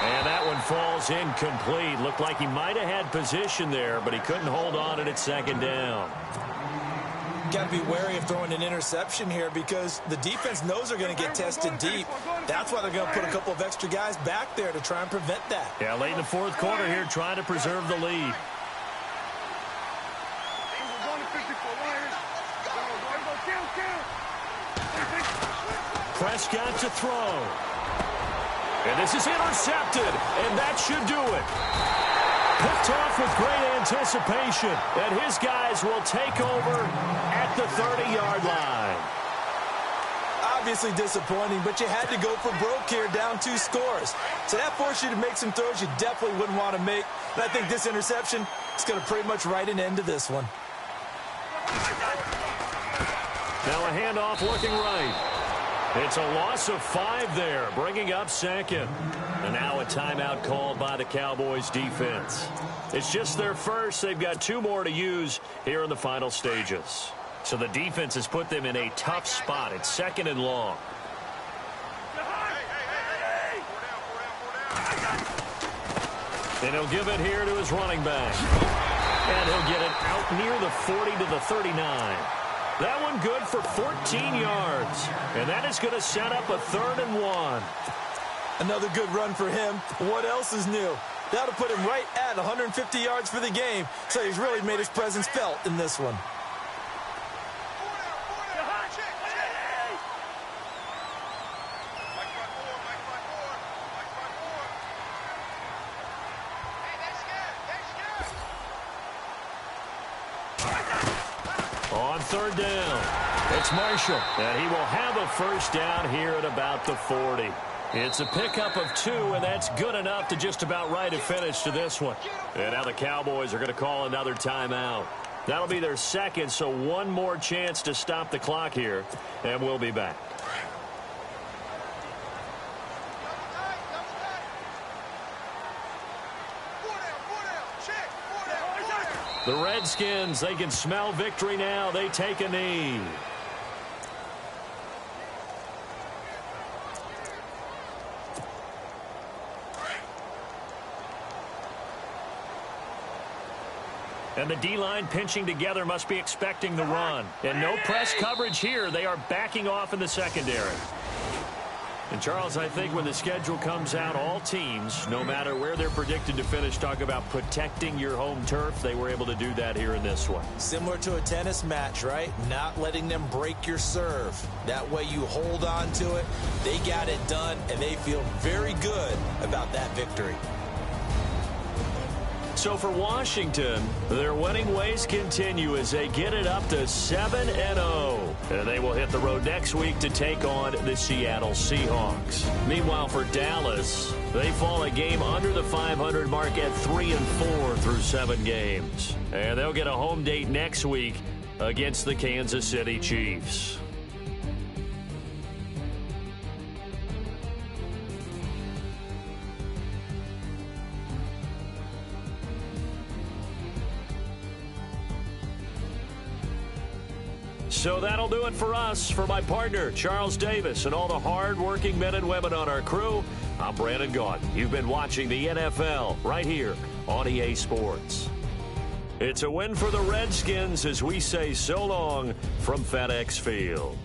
And that one falls incomplete. Looked like he might have had position there, but he couldn't hold on at 2nd down. Got to be wary of throwing an interception here because the defense knows they're going to get tested deep. That's why they're going to put a couple of extra guys back there to try and prevent that. Yeah, late in the 4th quarter here, trying to preserve the lead. Prescott to throw. And this is intercepted, and that should do it. Picked off with great anticipation, and his guys will take over at the 30-yard line. Obviously disappointing, but you had to go for broke here, down 2 scores. So that forced you to make some throws you definitely wouldn't want to make. And I think this interception is going to pretty much write an end to this one. Now a handoff looking right. It's a loss of 5 there, bringing up 2nd. And now a timeout called by the Cowboys defense. It's just their first. They've got 2 more to use here in the final stages. So the defense has put them in a tough spot. It's 2nd and long. And he'll give it here to his running back. And he'll get it out near the 40 to the 39. That one good for 14 yards. And that is going to set up a 3rd and 1. Another good run for him. What else is new? That'll put him right at 150 yards for the game. So he's really made his presence felt in this one. On 3rd down, it's Marshall, and he will have a 1st down here at about the 40. It's a pickup of 2, and that's good enough to just about write a finish to this one. And now the Cowboys are going to call another timeout. That'll be their 2nd, so 1 more chance to stop the clock here, and we'll be back. The Redskins, they can smell victory now. They take a knee. And the D-line pinching together must be expecting the run. And no press coverage here. They are backing off in the secondary. And, Charles, I think when the schedule comes out, all teams, no matter where they're predicted to finish, talk about protecting your home turf. They were able to do that here in this one. Similar to a tennis match, right? Not letting them break your serve. That way you hold on to it. They got it done, and they feel very good about that victory. So for Washington, their winning ways continue as they get it up to 7-0. And they will hit the road next week to take on the Seattle Seahawks. Meanwhile, for Dallas, they fall a game under the 500 mark at 3-4 through 7 games. And they'll get a home date next week against the Kansas City Chiefs. So that'll do it for us. For my partner, Charles Davis, and all the hard-working men and women on our crew, I'm Brandon Gaudin. You've been watching the NFL right here on EA Sports. It's a win for the Redskins as we say so long from FedEx Field.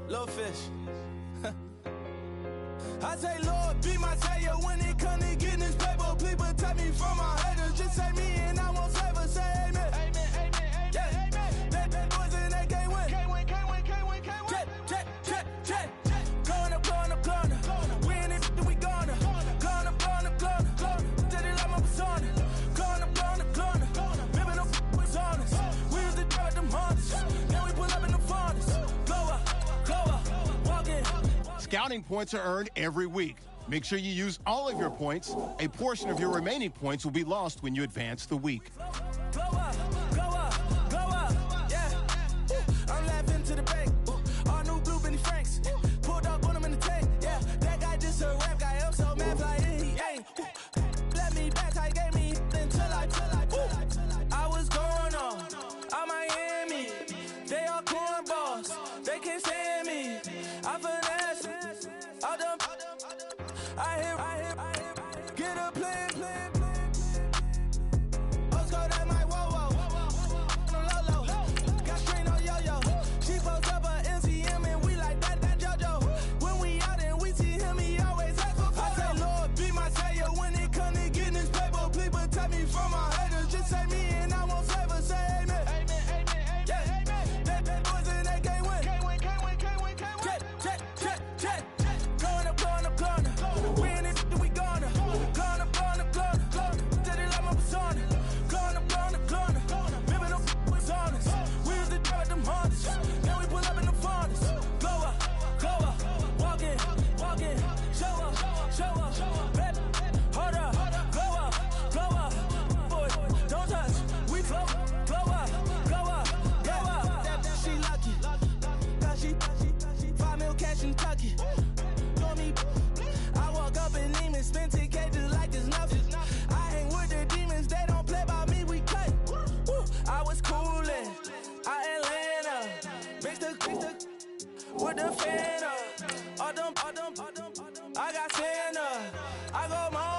Little fish. I say, Lord, be my savior when it comes to getting this paper. Please protect me from my haters. Just say me and I won't save. Say amen. Amen, amen, amen. Yeah. Bad boys and they can't win. Can't win, can't win, can't win, can't win. Jet. Going up, going up, going up. We in it, we gonna. Going up, going up, going up. Did it like my persona. Going up, going up, going up. Living up was honest. We was the drug them hunters. Then we pull up in the furnace. Scouting points are earned every week. Make sure you use all of your points. A portion of your remaining points will be lost when you advance the week. Go up, yeah. I'm laughing to the bank. All new blue Benny Franks. Pulled up on him in the tank, yeah. That guy just a rap guy. I'm so mad, fly in, he ain't. Let me back, I gave me until I was going on Miami. They all cornballs. They can't stand me. I finesse. I hear, get a plan. Let's go down.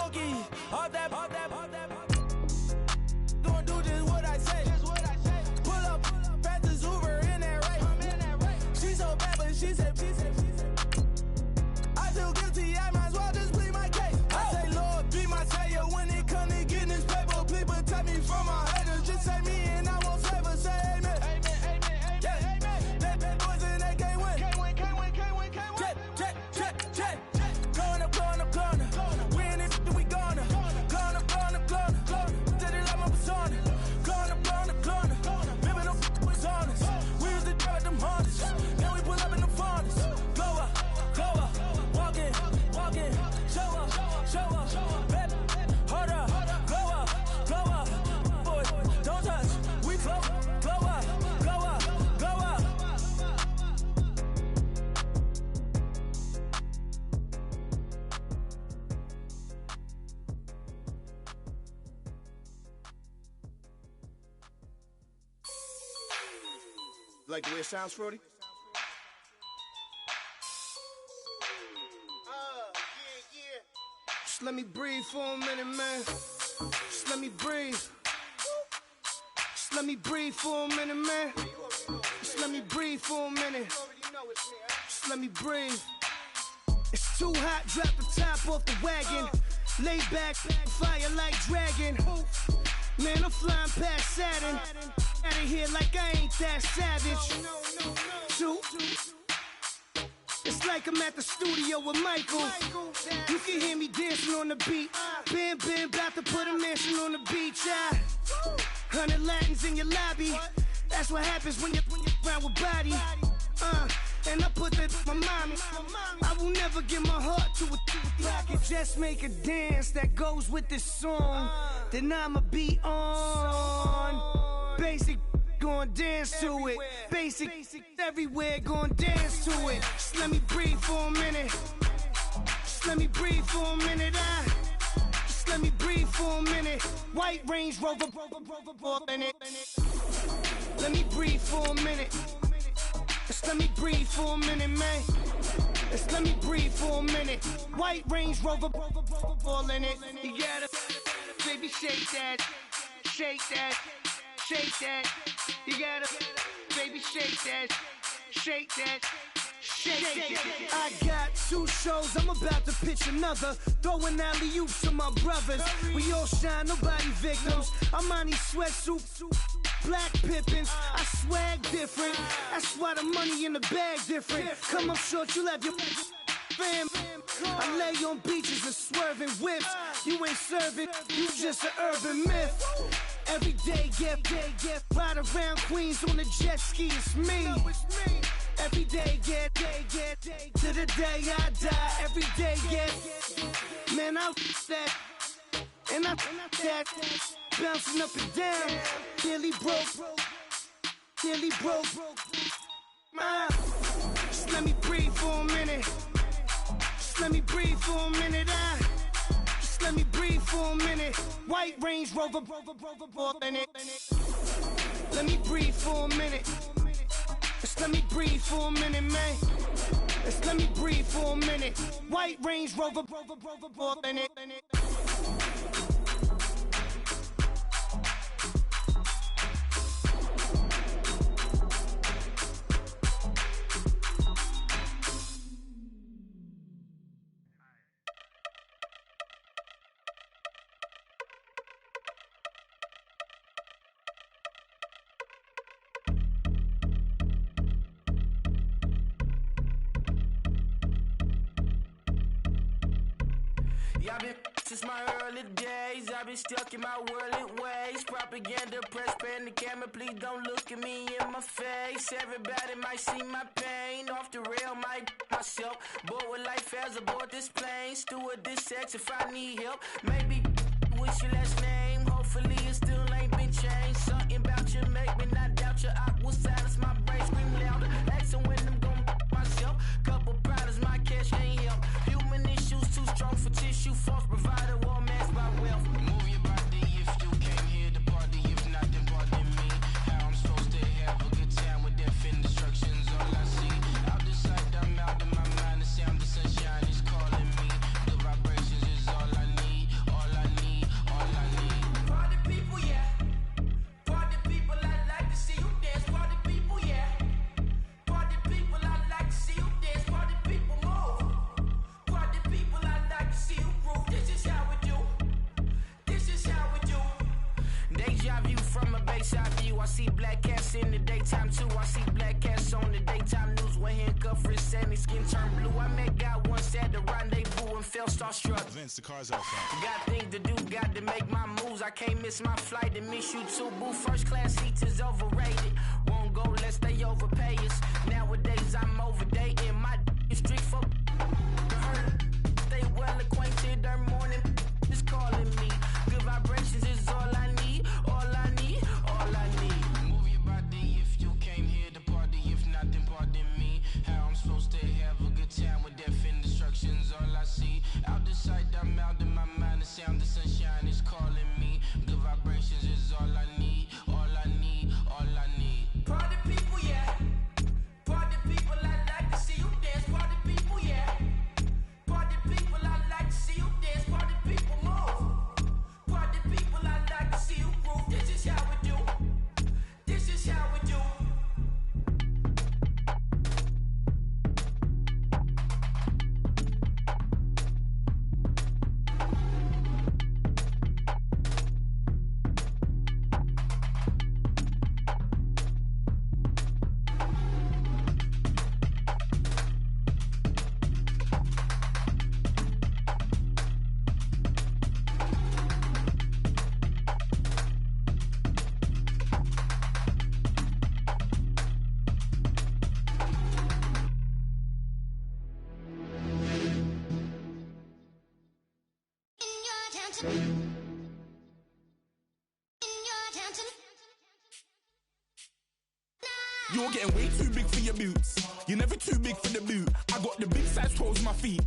monkey, all that. Gonna do just what I say. Pull up, fast as Uber in that race. She so bad, but she said. I feel guilty, I might as well just plead my case. I say, Lord, be my savior when it come to getting this paper. Please protect me from my haters. Just say me and I won't save her. Say amen. Yeah. That boys in that can't win. Check. Going up. We in it, we gonna. Going up. Did it like my persona. Going up. Baby, no was honest. We used to drive them Hondas. Now we pull up in the Fondas. Go up. Walking. Show up. Baby, hold up. Go up. Boy, don't touch. We flow up. Like the way it sounds, Frody? Yeah. Just let me breathe for a minute, man. Just let me breathe. Just let me breathe for a minute, man. Just let me breathe for a minute. Just let me breathe. It's too hot, drop the top off the wagon. Lay back, fire like dragon. Man, I'm flying past Saturn. Out of here like I ain't that savage. Two. It's like I'm at the studio with Michael. You can hear me dancing on the beat. Bam, about to put a mansion on the beach. 100 Latins in your lobby. That's what happens when you're around with body. And I put that my mommy. I will never give my heart to it. I can just make a dance that goes with this song. Then I'ma be on. Basic, gon' dance to it. Basic, everywhere, gon' dance to it. Just let me breathe for a minute. Just let me breathe for a minute. Just let me breathe for a minute. White Range Rover, in it. Let me breathe for a minute. Just let me breathe for a minute, man. Just let me breathe for a minute. White Range Rover, all in it. You gotta, baby, shake that. You gotta, baby, shake that. I got 2 shows, I'm about to pitch another. Throwing alley-oops to my brothers. We all shine, nobody victims. I'm on these sweatsuits, black pippins. I swag different. That's why the money in the bag different. Come up short, you'll have your fam. I lay on beaches and swerving whips. You ain't serving, you just an urban myth. Every day, get ride around Queens on a jet ski, it's me. Every day, get to the day I die. Every day, get, man, I that, and I that, bouncing up and down, nearly broke. Just let me breathe for a minute. Just let me breathe for a minute. Just let me breathe for a minute. White Range Rover, in it. Let me breathe for a minute. Just let me breathe for a minute, man. Just let me breathe for a minute. White Range Rover, in it. I've been since my early days. I've been stuck in my worldly ways. Propaganda, press, pan the camera. Please don't look at me in my face. Everybody might see my pain. Off the rail, might myself. Bored with life as aboard this plane. Steward this sex if I need help. Maybe what's your last name? Hopefully it still ain't been changed. Something about you make me not doubt you. I will silence my brain, scream louder. Asking when I'm gon' myself. Couple problems, my cash ain't help. Human issues too strong for tissue. False provider, war mask by wealth. Move your body if you came here to party. If not, then pardon me. How I'm supposed to have a good time with death and destruction's all I see. Out the sight, I'm out of my mind. The sound of sunshine is calling me. The vibrations is all I need. lakeside view. I see black cats in the daytime too. I see black cats on the daytime news. When handcuffed, wrist and his skin turned blue. I met God once at the rendezvous and felt starstruck. Vince, the car's out front. Got things to do, got to make my moves. I can't miss my flight to miss you too, boo. First class seats is overrated. Won't go lest they overpay us. Nowadays I'm overdating. My street for the hurt. Stay well acquainted. Their morning is calling me. Good vibrations is all I need. All I need. All I need. Move your body if you came here to party. If not, then pardon me. How I'm supposed to have a good time with death and destruction's all I see. Out the sight, I'm out in my mind. The sound, the sunshine is calling me. Good vibrations is all I need. All I need. All I need. Party people, yeah. Party people, I like to see you dance. Party people, yeah. Party people, I like to see you dance. Party people, move. Party people, I like to see you groove. This is how we do. This is how we do. You're getting way too big for your boots. You're never too big for the boot. I got the big size toes on my feet.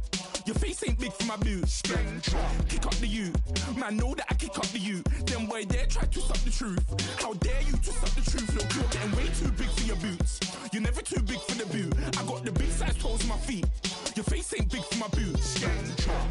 Your face ain't big for my boots. Kick up the you. Man, know that I kick up the you. Them boy there try to stop the truth. How dare you to stop the truth? Look, you're getting way too big for your boots. You're never too big for the boot. I got the big size toes on my feet. Your face ain't big for my boots.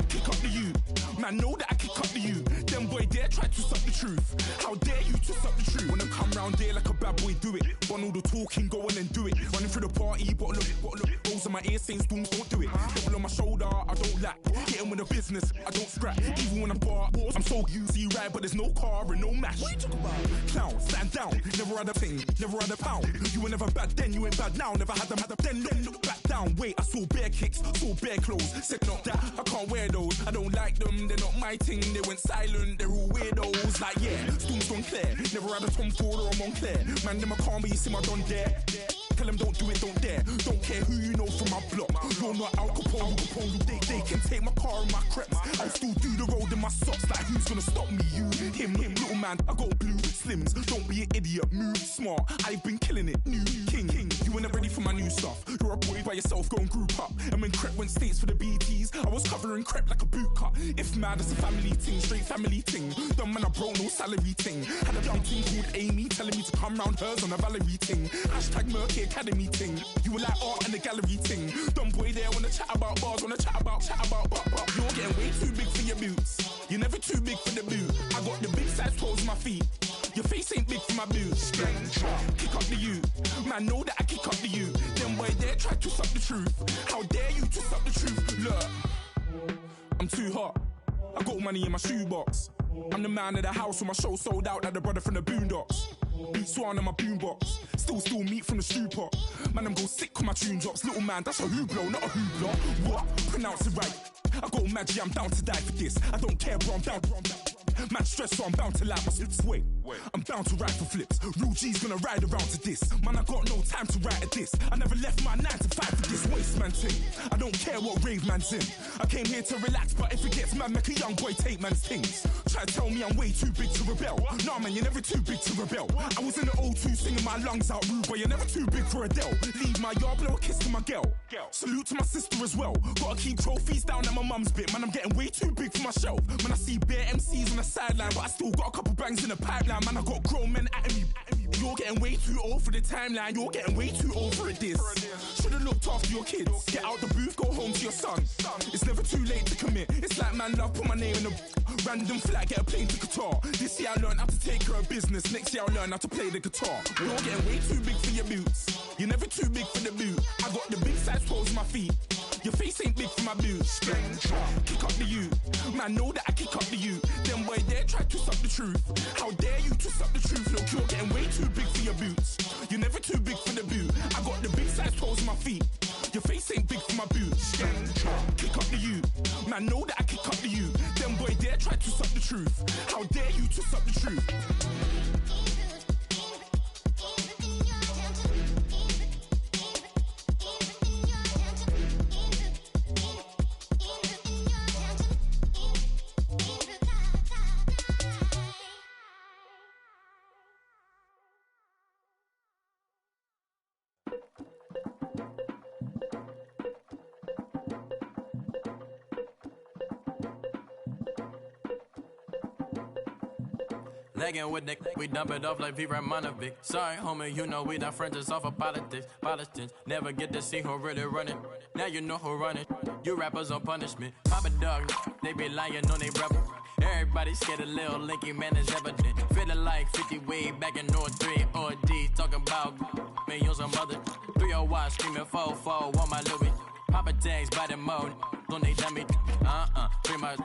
Kick up the you. Man, know that I kick up the you. Them boy there try to stop the truth. How dare you to stop the truth? When I come round there like a bad boy, do it. Want all the talking, go on and do it. Running through the party, bottle up. Rolls on my ear saying spoons, don't do it. Double on my shoulder, I don't lack. Hitting with a business, I don't scrap. Even when I'm bar, I'm so easy right, but there's no car and no match. What you talk about? Clown, stand down. Never had a thing, never had a pound. You were never bad then, you ain't bad now. Never had them, then look back down. Wait, I saw bare kicks, saw bare clothes. Said not that, I can't wear those. I don't like them, they're not my thing. They went silent, they're all weirdos. Like yeah, Storm's gone clear. Never had a Tom Ford or a Montclair. Man, them I can't be, you see my don there. Tell them don't do it, don't dare. Don't care who you know from my block. You're not Al Capone, they can take my car and my creps. I'll still do the road in my socks. Like who's gonna stop me? You, him, little man. I got blue slims. Don't be an idiot, move smart. I've been killing it, new king. You were never ready for my new stuff. You're a boy by yourself, go and group up. And when Crep went states for the BTs, I was covering Crep like a boot cut. If mad, it's a family thing, straight family thing. Dumb man, I broke no salary thing. Had a young thing called Amy telling me to come round hers on a Valerie thing. Hashtag Murky Academy thing. You were like art and the gallery thing. Dumb boy there wanna chat about bars, wanna chat about. You're getting way too big for your boots. You're never too big for the boot. I got the big size toes on my feet. Your face ain't big for my boots. Kick up the you. Man, know that I kick up the you. Them boy there try to stop the truth. How dare you to stop the truth? Look, I'm too hot. I got money in my shoebox. I'm the man of the house when my show sold out like the brother from the Boondocks. Beat Swan on my boombox. Still meat from the stew pot. Man, I'm go sick with my tune drops. Little man, that's a hooplo, not a hoopla. What? Pronounce it right. I got magic, I'm down to die for this. I don't care, bro, I'm down. Man stressed, so I'm bound to like my slips. Wait, I'm bound to ride for flips. Real G's gonna ride around to this. Man, I got no time to write at this. I never left my 9 to 5 for this waste man thing. I don't care what rave man's in. I came here to relax, but if it gets mad, make a young boy take man's things. Try to tell me I'm way too big to rebel. Nah, man, you're never too big to rebel. I was in the O2 singing my lungs out rude, but you're never too big for Adele. Leave my yard, blow a kiss to my girl. Salute to my sister as well. Gotta keep trophies down at my mum's bit. Man, I'm getting way too big for my shelf. Man, I see bare MCs on the sideline, but I still got a couple bangs in the pipeline. Man, I got grown men at me. You're getting way too old for the timeline. You're getting way too old for a diss. Should've looked after your kids. Get out the booth, go home to your son. It's never too late to commit. It's like man love, put my name in a random flat, get a plane to Qatar. This year I learned how to take care of business. Next year I'll learn how to play the guitar. You're getting way too big for your boots. You're never too big for the boot. I got the big size toes on my feet. Your face ain't big for my boots. Kick up the you. Man, know that I kick up the you. Them boy there try try to suck the truth. How dare you to suck the truth? Look, you're getting way too big for your boots. You're never too big for the boot. I got the big size toes on my feet. Your face ain't big for my boots. Kick up the you. Man, know that I kick up the you. Them boy dare try to suck the truth. How dare you to suck the truth? Legging with Nick, we dump it off like V. Ramonovic. Sorry, homie, you know we not friends, it's all for politics. Politics, never get to see who really running. Now you know who running. You rappers on punishment. Papa dog, they be lying on they rebel. Everybody scared a little linky, man, is evident. Feeling like 50 way back in 03 or D. Talking about me on some other 301 screaming 4-4 on my Louis. Papa tags by the mode, on they dummy. Pretty much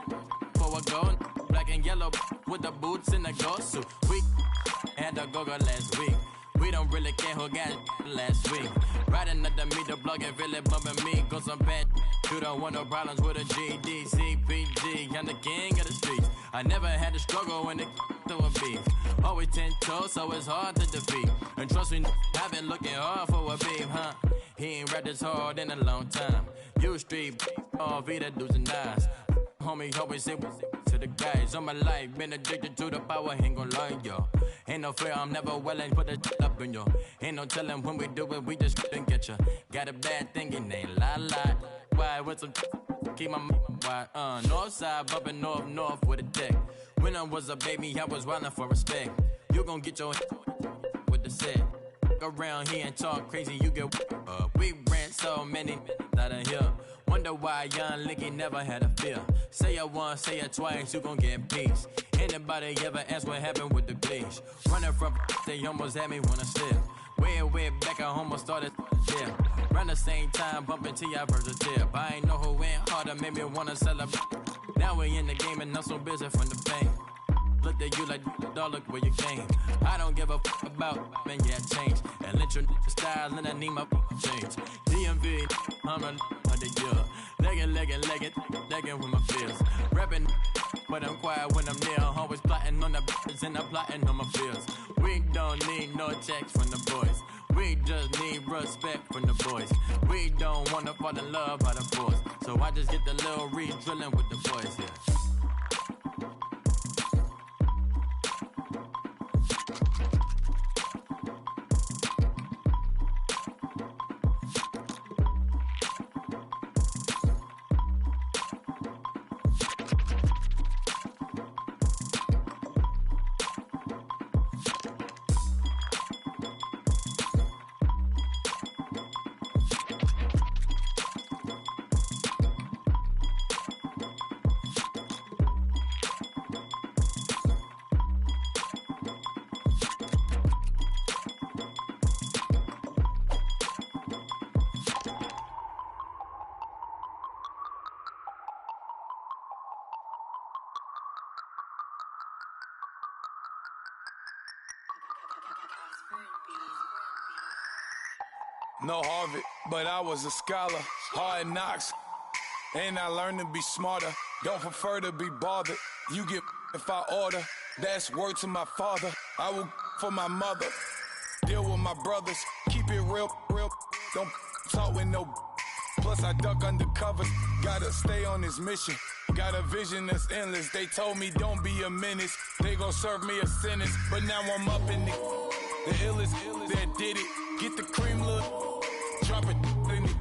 for a gold. Black and yellow with the boots and the ghost suit. We had the go-go last week. We don't really care who got it last week. Riding up the meter, blog and really bumping me. Cause I'm bad. You don't want no problems with a GD, CPG. I'm the king of the streets. I never had to struggle when it to a beef. Always 10 toes, so it's hard to defeat. And trust me, I've been looking hard for a beef, huh? He ain't rapped this hard in a long time. You street, all Vita dudes and eyes. Homie always say to the guys on my life, been addicted to the power, ain't gon' lie, yo. Ain't no fear, I'm never willing, put the up in yo. Ain't no telling when we do it, we just couldn't get ya. Got a bad thing, it ain't lie. Why, with some keep my why, north side, bumping north with a deck. When I was a baby, I was wildin' for respect. You gon' get your with the set. Around here and talk crazy, you get we ran so many out of here. Wonder why young Licky never had a fear. Say it once, say it twice, you gon' get peace. Anybody ever ask what happened with the bleach? Running from they almost had me wanna slip. Way back, I almost started yeah. Around the same time, bumping T.I. versus tip. I ain't know who went harder, made me wanna celebrate. Now we in the game and I'm so busy from the pain. Looked at you like, dog, look where you came. I don't give a about, man, yeah, change. And let your style and I need my change. DMV, I'm a the year. Legging with my fears. Rapping, but I'm quiet when I'm near. Always plotting on the bitches and I'm plotting on my fears. We don't need no checks from the boys. We just need respect from the boys. We don't wanna fall in love by the force. So I just get the little re-drilling with the boys, yeah. No Harvard, but I was a scholar. Hard knocks, and I learned to be smarter. Don't prefer to be bothered. You get if I order. That's word to my father. I will for my mother. Deal with my brothers. Keep it real. Don't talk with no. Plus I duck undercover. Gotta stay on this mission. Got a vision that's endless. They told me don't be a menace. They gon' serve me a sentence. But now I'm up in the illest that did it. Get the cream look. Drop it in it.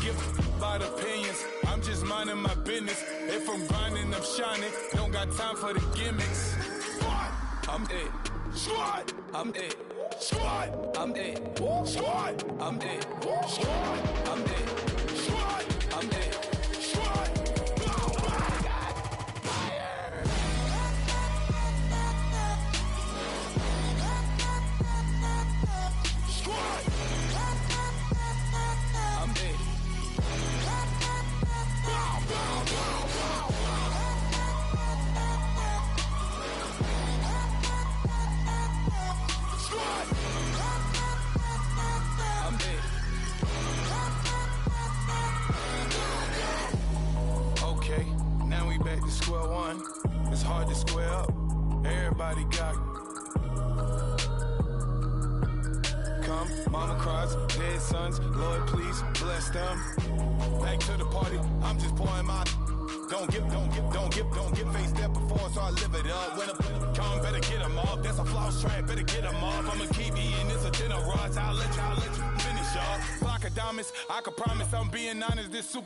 Give about opinions. I'm just minding my business. If I'm grinding, I'm shining. Don't got time for the gimmicks. I'm it. Squad. I'm it. Squad. I'm it. Squad. I'm it. Squad. I'm it. Squad. I'm it. Squad. it's hard to square up. Everybody got come, mama cries, dead sons, Lord please bless them. Back to the party, I'm just pouring my. Don't get face step before, so I live it up. When I come, better get them up. That's a floss track, better get them up. I'ma keep eating this a dinner rush. I'll let you finish up. Block of diamonds, I can promise I'm being honest. This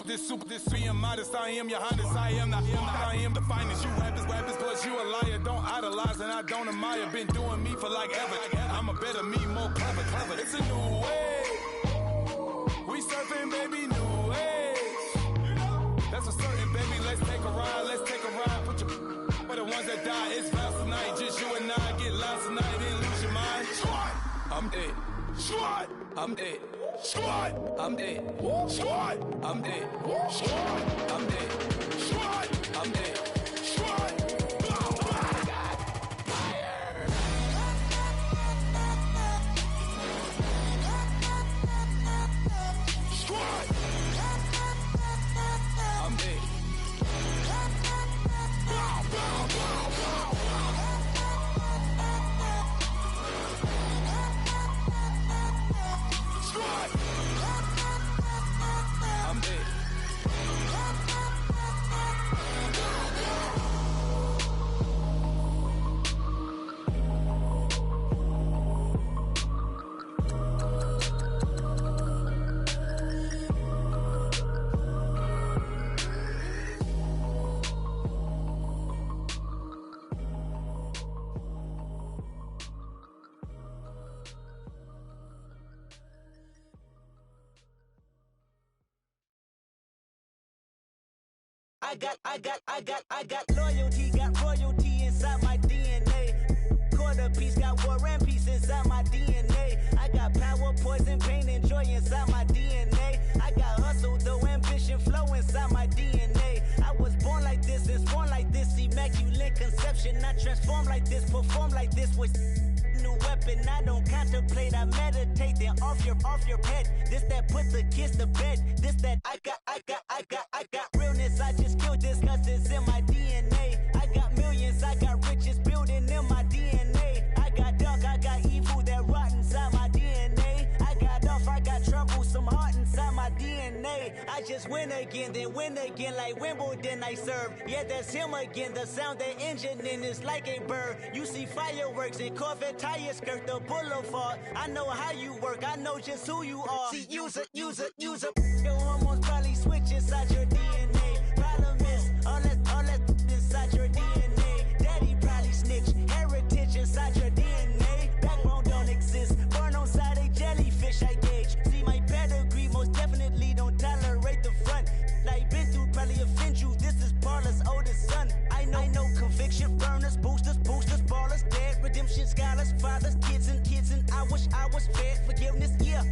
being modest. I am your highness, I am the finest. You rappers, plus you a liar. Don't idolize and I don't admire. Been doing me for like ever. I'm a better me, more clever. It's a new way. We surfing, baby, new age. That's a certain, baby. Let's take a ride. Put your for the ones that die. It's vows tonight. Just you and I get lost tonight. Didn't lose your mind. Squad, I'm dead. Squad, I'm dead. Squad, I'm dead. Squad, I'm dead. Squad, I'm dead. Squad, I'm dead. Squad. I got loyalty, got royalty inside my DNA. Quarter piece, got war and peace inside my DNA. I got power, poison, pain, and joy inside my DNA. I got hustle, though ambition, flow inside my DNA. I was born like this and born like this, immaculate conception. I transform like this, perform like this with new weapon. I don't contemplate, I meditate. Then off your head. This that put the kids to bed. This that I got realness. I just killed this cause it's in my DNA. I got millions, I got riches building in my DNA. I got dark, I got evil that rot inside my DNA. I got off, I got trouble, some heart inside my DNA. I just win again, then win again like Wimbledon I serve. Yeah, that's him again. The sound that engine in is like a bird. You see fireworks and Corvette tires skirt the boulevard. I know how you work, I know just who you are. See, use it. Your hormones probably switch inside your DNA. Problem is, all that inside your DNA. Daddy probably snitch, heritage inside your DNA. Backbone don't exist, born on side a jellyfish I gauge. See my pedigree, most definitely don't tolerate the front. Like been through probably offend you, this is Paula's oldest son. I know conviction, burners, boosters, ballers, dead, redemption, scholars, fathers, kids and I wish I was fed. Forgiveness, yeah.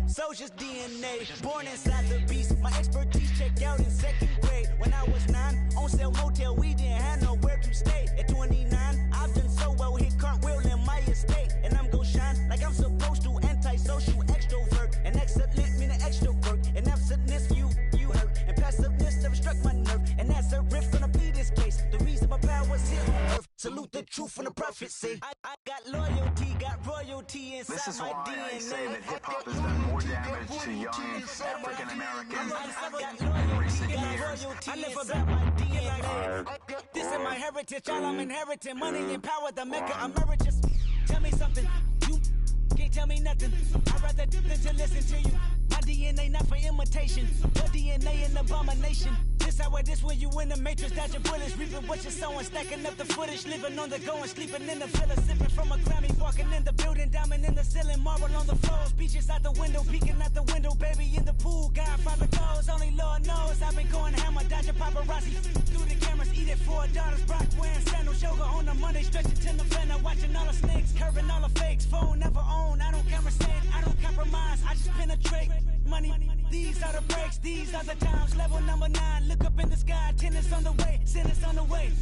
Soldier's DNA, born inside the beast. My expertise checked out in second grade. When I was 9, on sale motel, we didn't have nowhere to stay. At 29, I've done so well, hit cartwheel in my estate. And I'm gon' shine like I'm supposed to, antisocial extrovert. And excellent meaning extra work. And absentness, you hurt. And passiveness never struck my nerve. And that's a riff gonna be this case. The reason my power's here on earth. Salute the truth from the prophecy. I got loyalty, got royalty inside this is my why DNA. I say that hip-hop has done more damage to young African Americans in recent years. I live about my DNA. This is my heritage, all I'm inheriting. Money and power, the maker emeritus. Tell me something, you can't tell me nothing. I'd rather do than to listen to you. My DNA not for imitation. Your DNA an abomination. This how it is when you in the matrix, dodging bullets, reaping what you're sowing, stacking up the footage, living on the go and sleeping in the villa, sipping from a Grammy, walking in the building, diamond in the ceiling, marble on the floors, beaches out the window, peeking out the window, baby in the pool, Godfather goes, only Lord knows, I've been going hammer, dodging paparazzi, through the cameras, eating $4, Brock wearing sandals, yoga on a Monday, stretching to November, watching all the snakes, curving all the fakes, phone never own, I don't conversate, I don't compromise, I just penetrate, money, these are the breaks, these are the times, level number 9, look up in the sky, tennis on the way, sentence on the way,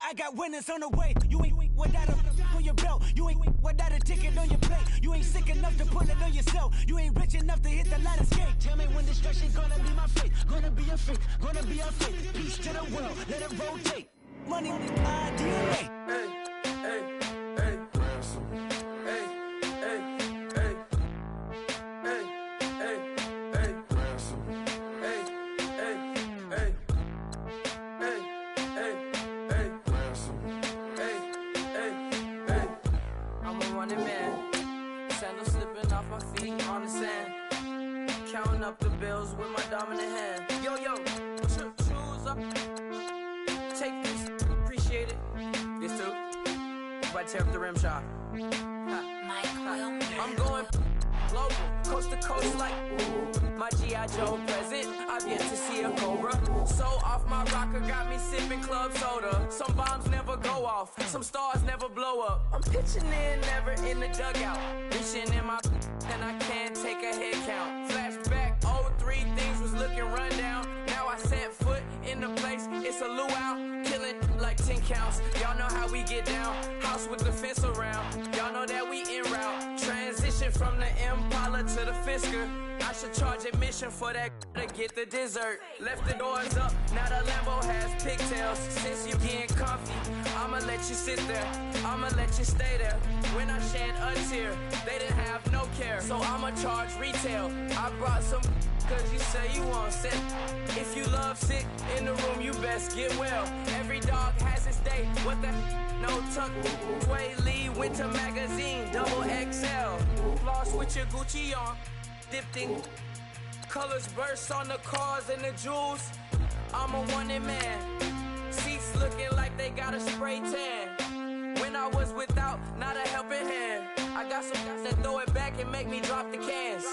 I got winners on the way, you ain't without them, who your belt. You ain't without a ticket on your plate. You ain't sick enough to pull it on yourself. You ain't rich enough to hit the ladder skate. Tell me when destruction gonna be my fate. Gonna be a fate, gonna be a fate. Peace to the world, let it rotate. Money with DNA. Hey, hey, hey, ransom. Hey, hey, hey, hey, hey, hey, ransom. Hey, hey, hey, hey, hey, hey, ransom. Hey, hey, hey. I'm a running man. Sandals slipping off my feet on the sand. Counting up the bills with my dominant hand. Yo, yo, choose up. Take this, appreciate it. This too. Right, tear up the rim shot. I'm going global, coast to coast like my G.I. Joe present. I've yet to see a Cobra. So off my rocker got me sipping club soda. Some bombs never go off, some stars never blow up. I'm pitching in, never in the dugout. Reaching in my and I can't take a head count. Flashback, 03, things was looking run down. Now I set foot in the place, it's a luau. Killing like 10 counts. Y'all know how we get down. House with the fence around. Y'all know that we en route. Transition from the Impala to the Fisker. I should charge admission for that to get the dessert. Left the doors up, now the Lambo has pigtails. Since you getting comfy, I'ma let you sit there. I'ma let you stay there. When I shed a tear, they didn't have no care. So I'ma charge retail. I brought some cause you say you want set. If you love sick in the room, you best get well. Every dog has its day. What the no tuck. Sway Lee Winter Magazine, double XL. Floss with your Gucci on. Dipped in colors burst on the cars and the jewels. I'm a wanted man. Seats looking like they got a spray tan. When I was without, not a helping hand. I got some guys that throw it back and make me drop the cans.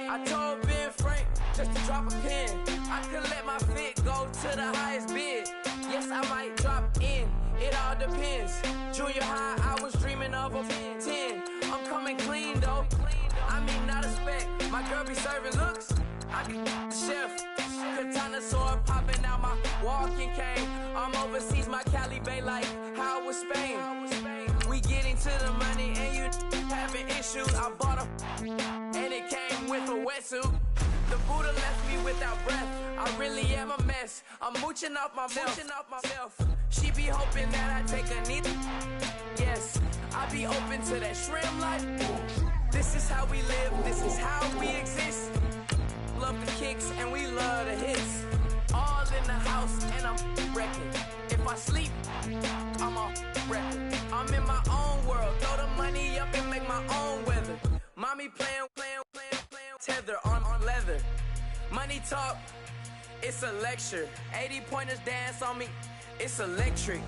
I told Ben Frank just to drop a pin. I could let my fit go to the highest bid. Yes, I might drop in. It all depends. Junior high, I was dreaming of a 10. I'm coming clean though. I mean, not a spec. My girl be serving looks. I can the chef. Katana sword popping out my walking cane. I'm overseas, my Cali Bay like how was Spain. We getting to the money and you having issues. I bought a and it came with a wetsuit. The Buddha left me without breath. I really am a mess. I'm mooching off myself. She be hoping that I take a knee. Yes, I be open to that shrimp life. This is how we live, this is how we exist. Love the kicks and we love the hits. All in the house and I'm wrecking. If I sleep, I'm a wrecking. I'm in my own world, throw the money up and make my own weather. Mommy playing, tether on leather. Money talk, it's a lecture. 80 pointers dance on me, it's electric.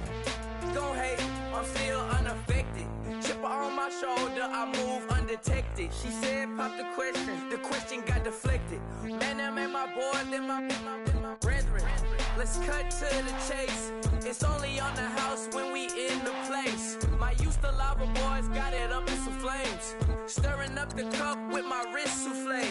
Don't hate, I'm still unaffected. Chipper on my shoulder, I move undetected. She said, pop the question got deflected. Man, that made my boy, then my brethren. Let's cut to the chase. It's only on the house when we in the place. My used to lava boys got it up in some flames. Stirring up the cup with my wrist souffle.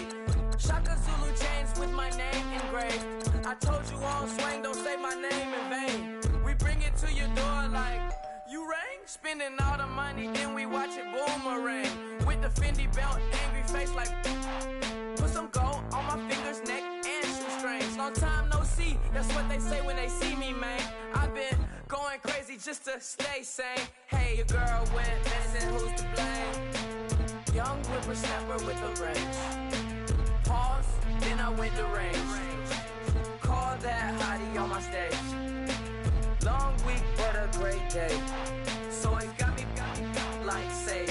Shaka Zulu chains with my name engraved. I told you on swing, don't say my name in vain. We bring it to your door like, you rang? Spending all the money, then we watch it boomerang. With the Fendi belt, angry face like, put some gold on my fingers, neck, and shoestrings. Long time no see, that's what they say when they see me, man. I've been going crazy just to stay sane. Hey, your girl went missing, who's to blame? Young whippersnapper with a range. Pause, then I went to range. Call that hottie on my stage. Long week, but a great day. So it got me like sage.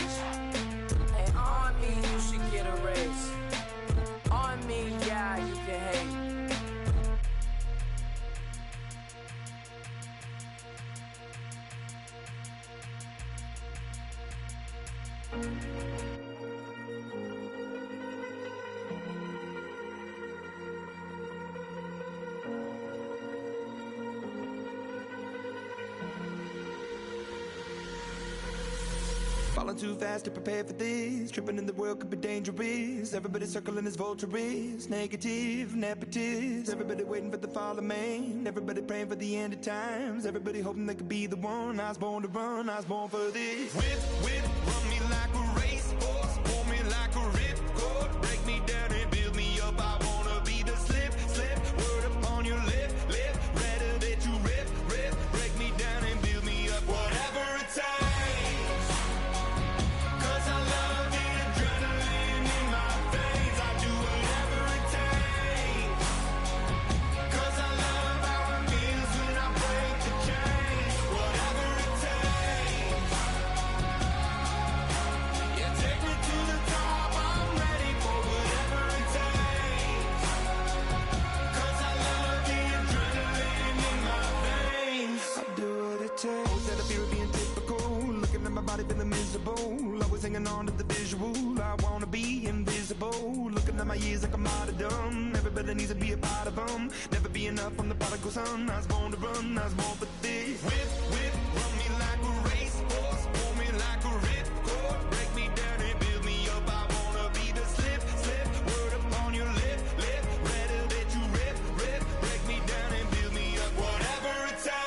And on me, you should get a raise. On me, yeah, you can hate. Falling too fast to prepare for this. Tripping in the world could be dangerous. Everybody circling as vultures. Negative, nepotist. Everybody waiting for the fall of man. Everybody praying for the end of times. Everybody hoping they could be the one. I was born to run, I was born for this. Whip, whip, run me like a racehorse. Pull me like a ripcord. Break me down and build me up. I wanna be the slip, slip. Word upon your lip, lip. Rather that you rip, rip. Break me down and build me up. Whatever it takes. Feeling miserable, always hanging on to the visual. I wanna be invisible. Looking at my years like I'm martyrdom. Everybody needs to be a part of them. Never be enough from the prodigal son. I was born to run, I was born for this. Whip, whip, run me like a racehorse. Pull me like a ripcord. Break me down and build me up. I wanna be the slip, slip. Word upon your lip, lip. Rather that you rip, rip. Break me down and build me up. Whatever it takes.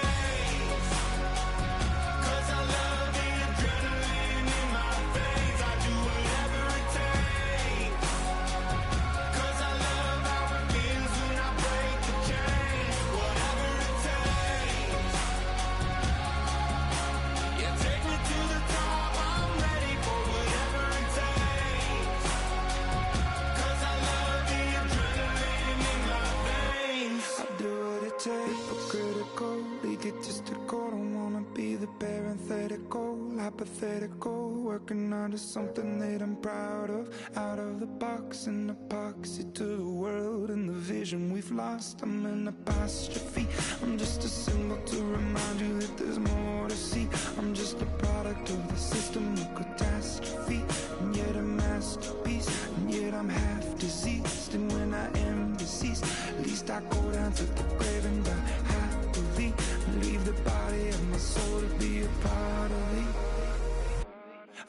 Egotistical, don't wanna be the parenthetical, hypothetical, working onto something that I'm proud of. Out of the box, an epoxy to the world and the vision we've lost. I'm an apostrophe, I'm just a symbol to remind you that there's more to see. I'm just a product of the system of catastrophe, and yet a masterpiece, and yet I'm half diseased. And when I am deceased, at least I go down to the grave and die happily. Leave the body of my soul to be a part of me.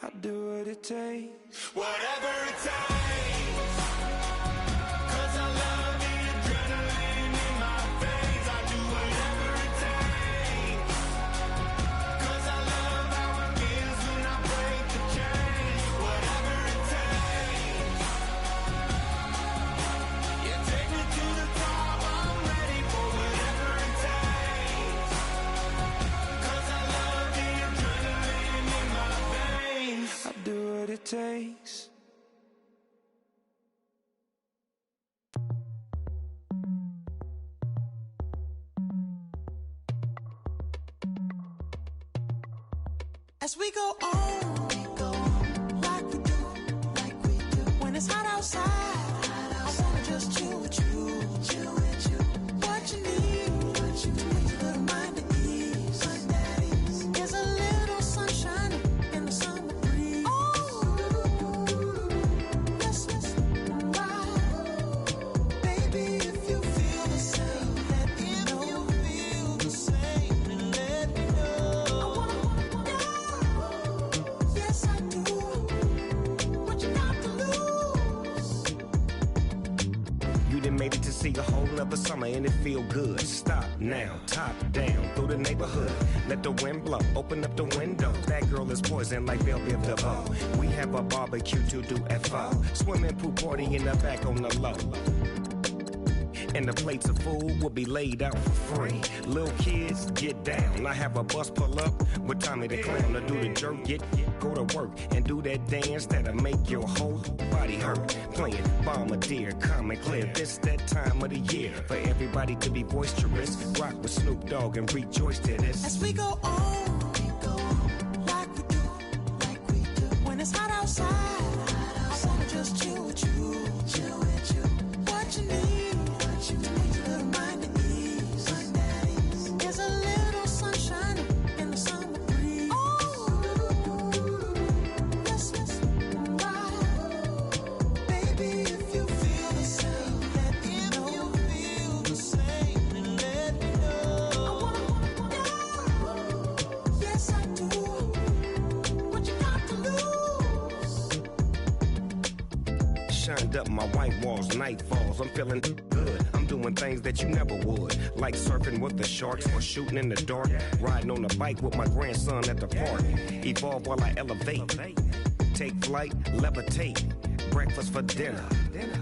I do what it takes. Whatever it takes. 'Cause I love the adrenaline in my veins. I do whatever it takes. 'Cause I love how it feels when I break the chains. Whatever it takes. Yeah, take me to the top. I'm ready for whatever it takes. 'Cause I love the adrenaline in my veins. I do what it takes. As we go on, like we do, when it's hot outside, I wanna just chill with you, what you need, a little mind at ease, there's a little sunshine in the summer breeze, let's ride, baby, if you feel the same, let me know, and let me know, yes I do, what you got to lose. You done made it to see a whole nother summer and it feel good. Stop now, top down, through the neighborhood. Let the wind blow, open up the window. That girl is poison like Belleville DeVoe. We have a barbecue to do FO. Swimming pool party in the back on the low. And the plates of food will be laid out for free. Little kids, get down. I have a bus pull up with Tommy the Clown to do the jerk, go to work and do that dance that'll make your whole body hurt. Playing Bombardier, calm and clear. This that time of the year for everybody to be boisterous. Rock with Snoop Dogg and rejoice to this. As we go on, like we do, when it's hot outside, I wanna just chill with you, what you need, a little mind at ease, there's a little sunshine in the summer breeze, let's ride, baby, if you feel the same, let me know, and let me know, yes I do, what you got to lose. shined up my white walls, night falls. I'm feeling good. I'm doing things that you never would, like surfing with the sharks or shooting in the dark, riding on a bike with my grandson at the park. Evolve while I elevate, take flight, levitate, breakfast for dinner.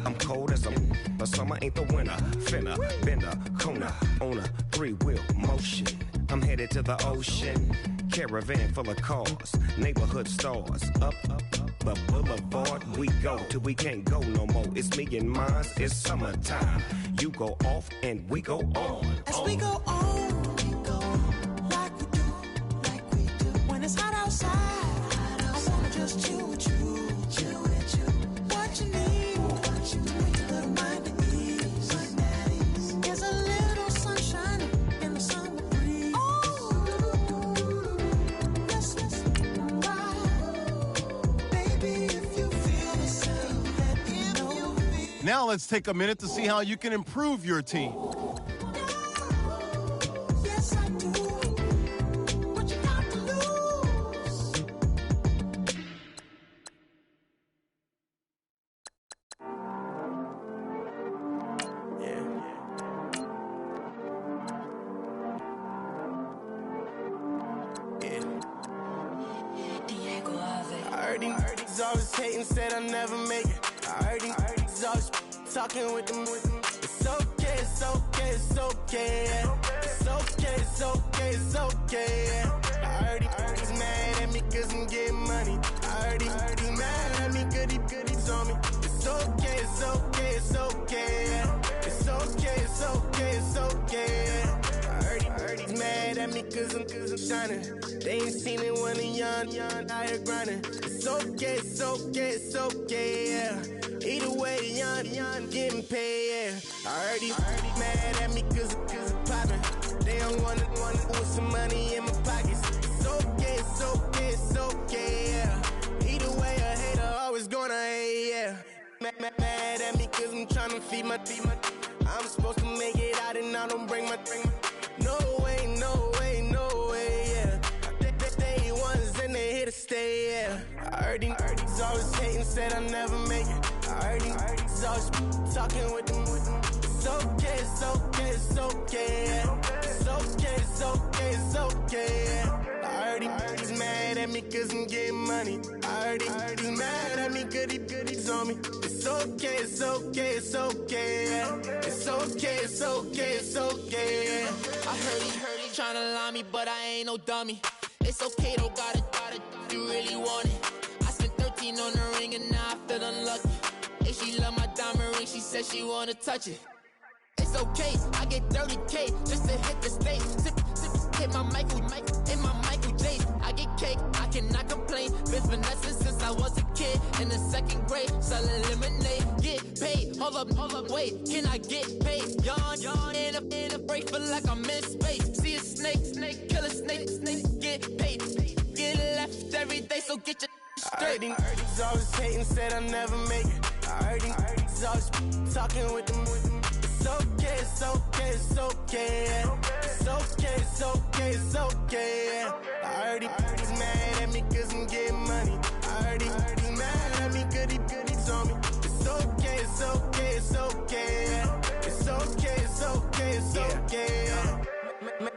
I'm cold as but summer ain't the winter. Finna, bender, Kona, on a three-wheel motion. I'm headed to the ocean, caravan full of cars, neighborhood stars. Up the boulevard we go till we can't go no more. It's me and mine, it's summertime. You go off and we go on. As we go on, like we do. When it's hot outside, I wanna just chill with you. What you need, a little mind at ease. There's a little sunshine in the summer breeze. Let's ride. Baby, if you feel the same, let me know. Now let's take a minute to see how you can improve your team. Yes, I do. What you got to lose? I heard these always hating, said I'll never make it. I heard these always talking with them. It's okay, it's okay, it's okay. It's okay, it's okay, it's okay. I heard he's mad at me cause I'm getting money. I heard he's mad at me cause he's on me. It's okay, it's okay, it's okay. It's okay, it's okay, it's okay. I heard he's mad at me cause I'm shining. They ain't seen it when I'm young, out here grinding. It's okay, it's okay, it's okay, yeah. Either way, young, getting paid, yeah. I heard he's mad at me cause I'm poppin'. They don't wanna put some money in my pockets. It's okay, it's okay, it's okay, yeah. Either way, a hater always gonna hate, yeah. Mad at me cause I'm tryna feed my I'm supposed to make it out and I don't bring my no way, no way, no way, yeah. They ones and they here to stay, yeah. I heard he's always hating, said I'll never make it. I heard he's always talking with them. It's okay, it's okay, it's okay, yeah. It's okay, it's okay, it's okay, yeah. I heard he's mad at me cause I'm getting money. I heard he's mad at me cause he's on me. It's okay, it's okay, it's okay, yeah. It's okay, it's okay, it's okay, yeah. I heard he tryna lie me, but I ain't no dummy. It's okay though, got it, you really want it. I spent 13 on the ring and now I feel unlucky. Hey, she love my diamond ring, she said she wanna touch it. It's okay, I get 30K just to hit the stage. Sip, hit my Michael, in my Michael J's. I get cake, I cannot complain. Been finessing since I was a kid in the second grade. Selling lemonade, get paid. Hold up, wait, can I get paid? Yawn, in a break, feel like I'm in space. See a snake, kill a snake, get paid. Get left every day, so get your straight. I heard he's always hating, said I'll never make it. I heard he's always talking with them. It's okay, it's okay, it's okay, yeah. It's okay, it's okay, it's okay, yeah. I heard he's mad at me cause I'm getting money. I heard he's mad at me cause he's on me. It's okay, it's okay, it's okay, yeah. It's okay, it's okay, it's okay, yeah.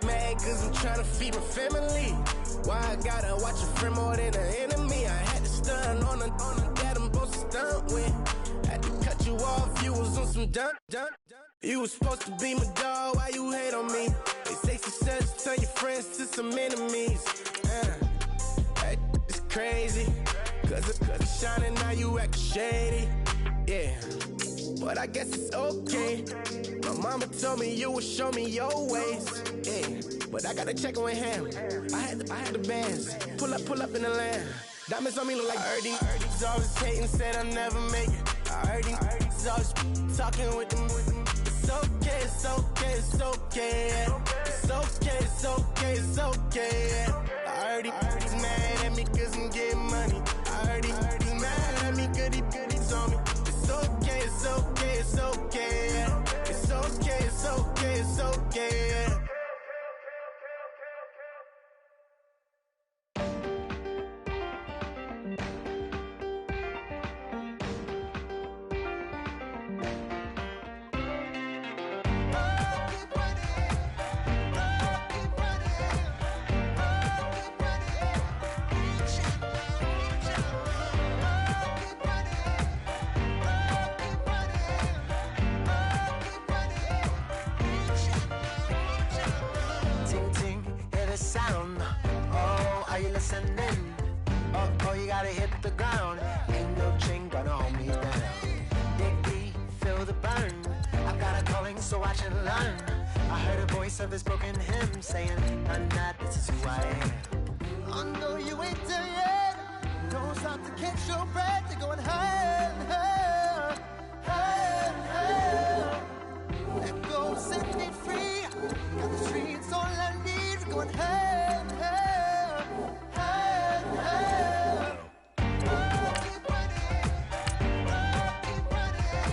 Mad cause I'm tryna feed my family. Why I gotta watch a friend more than an enemy? I had to stun on a that I'm supposed to stunt with. Had to cut you off, you was on some dun. You was supposed to be my dog, why you hate on me? They say success turn your friends to some enemies. That is crazy. Cause it's shining, now you act shady. Yeah, but I guess it's okay. My mama told me you would show me your ways. Yeah, but I gotta check with him. I had the bands. Pull up in the land. Diamonds on me look like Erdy. Erdy's always hating, said I'll never make it. I he's always talking with them. It's okay, it's okay, it's okay, yeah. It's okay, it's okay, it's okay, yeah. I heard he's mad at me cause I'm getting money. I heard he's mad at me cause he's on me. It's okay, it's okay, it's okay, yeah. It's okay, it's okay, it's okay, yeah. Are you listening? Oh, you gotta hit the ground. Ain't no chain gonna hold me down. Dig deep, feel the burn. I've got a calling, so watch and learn. I heard a voice of this broken hymn saying, I'm not, this is who I am. I know you ain't there yet. Don't stop to catch your breath. You're going higher and higher, higher and higher. Let go, set me free. Got the streets, all I need. We're going higher and higher, higher and higher. Oh, keep running. Oh, keep running.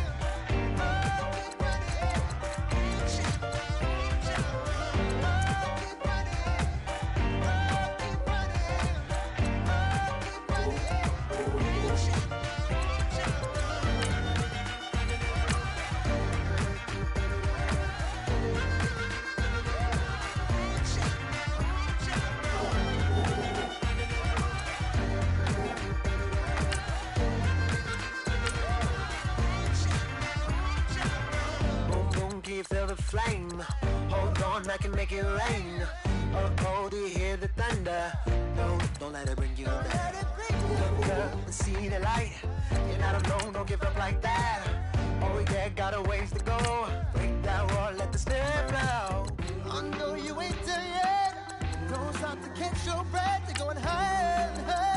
Oh, keep running. Reach out, reach out. Oh, keep running. Oh, keep running. Oh, keep running. Reach out, reach out. Boom, boom, can you feel the flame? Hold on, I can make it rain. Oh, do you hear the thunder? No, don't let it bring you down. Look up and see the light. You're not alone, don't give up like that. Oh yeah, got a ways to go. Break that wall, let the spirit flow. I know you ain't there yet. Don't stop to catch your breath. You're going higher and higher.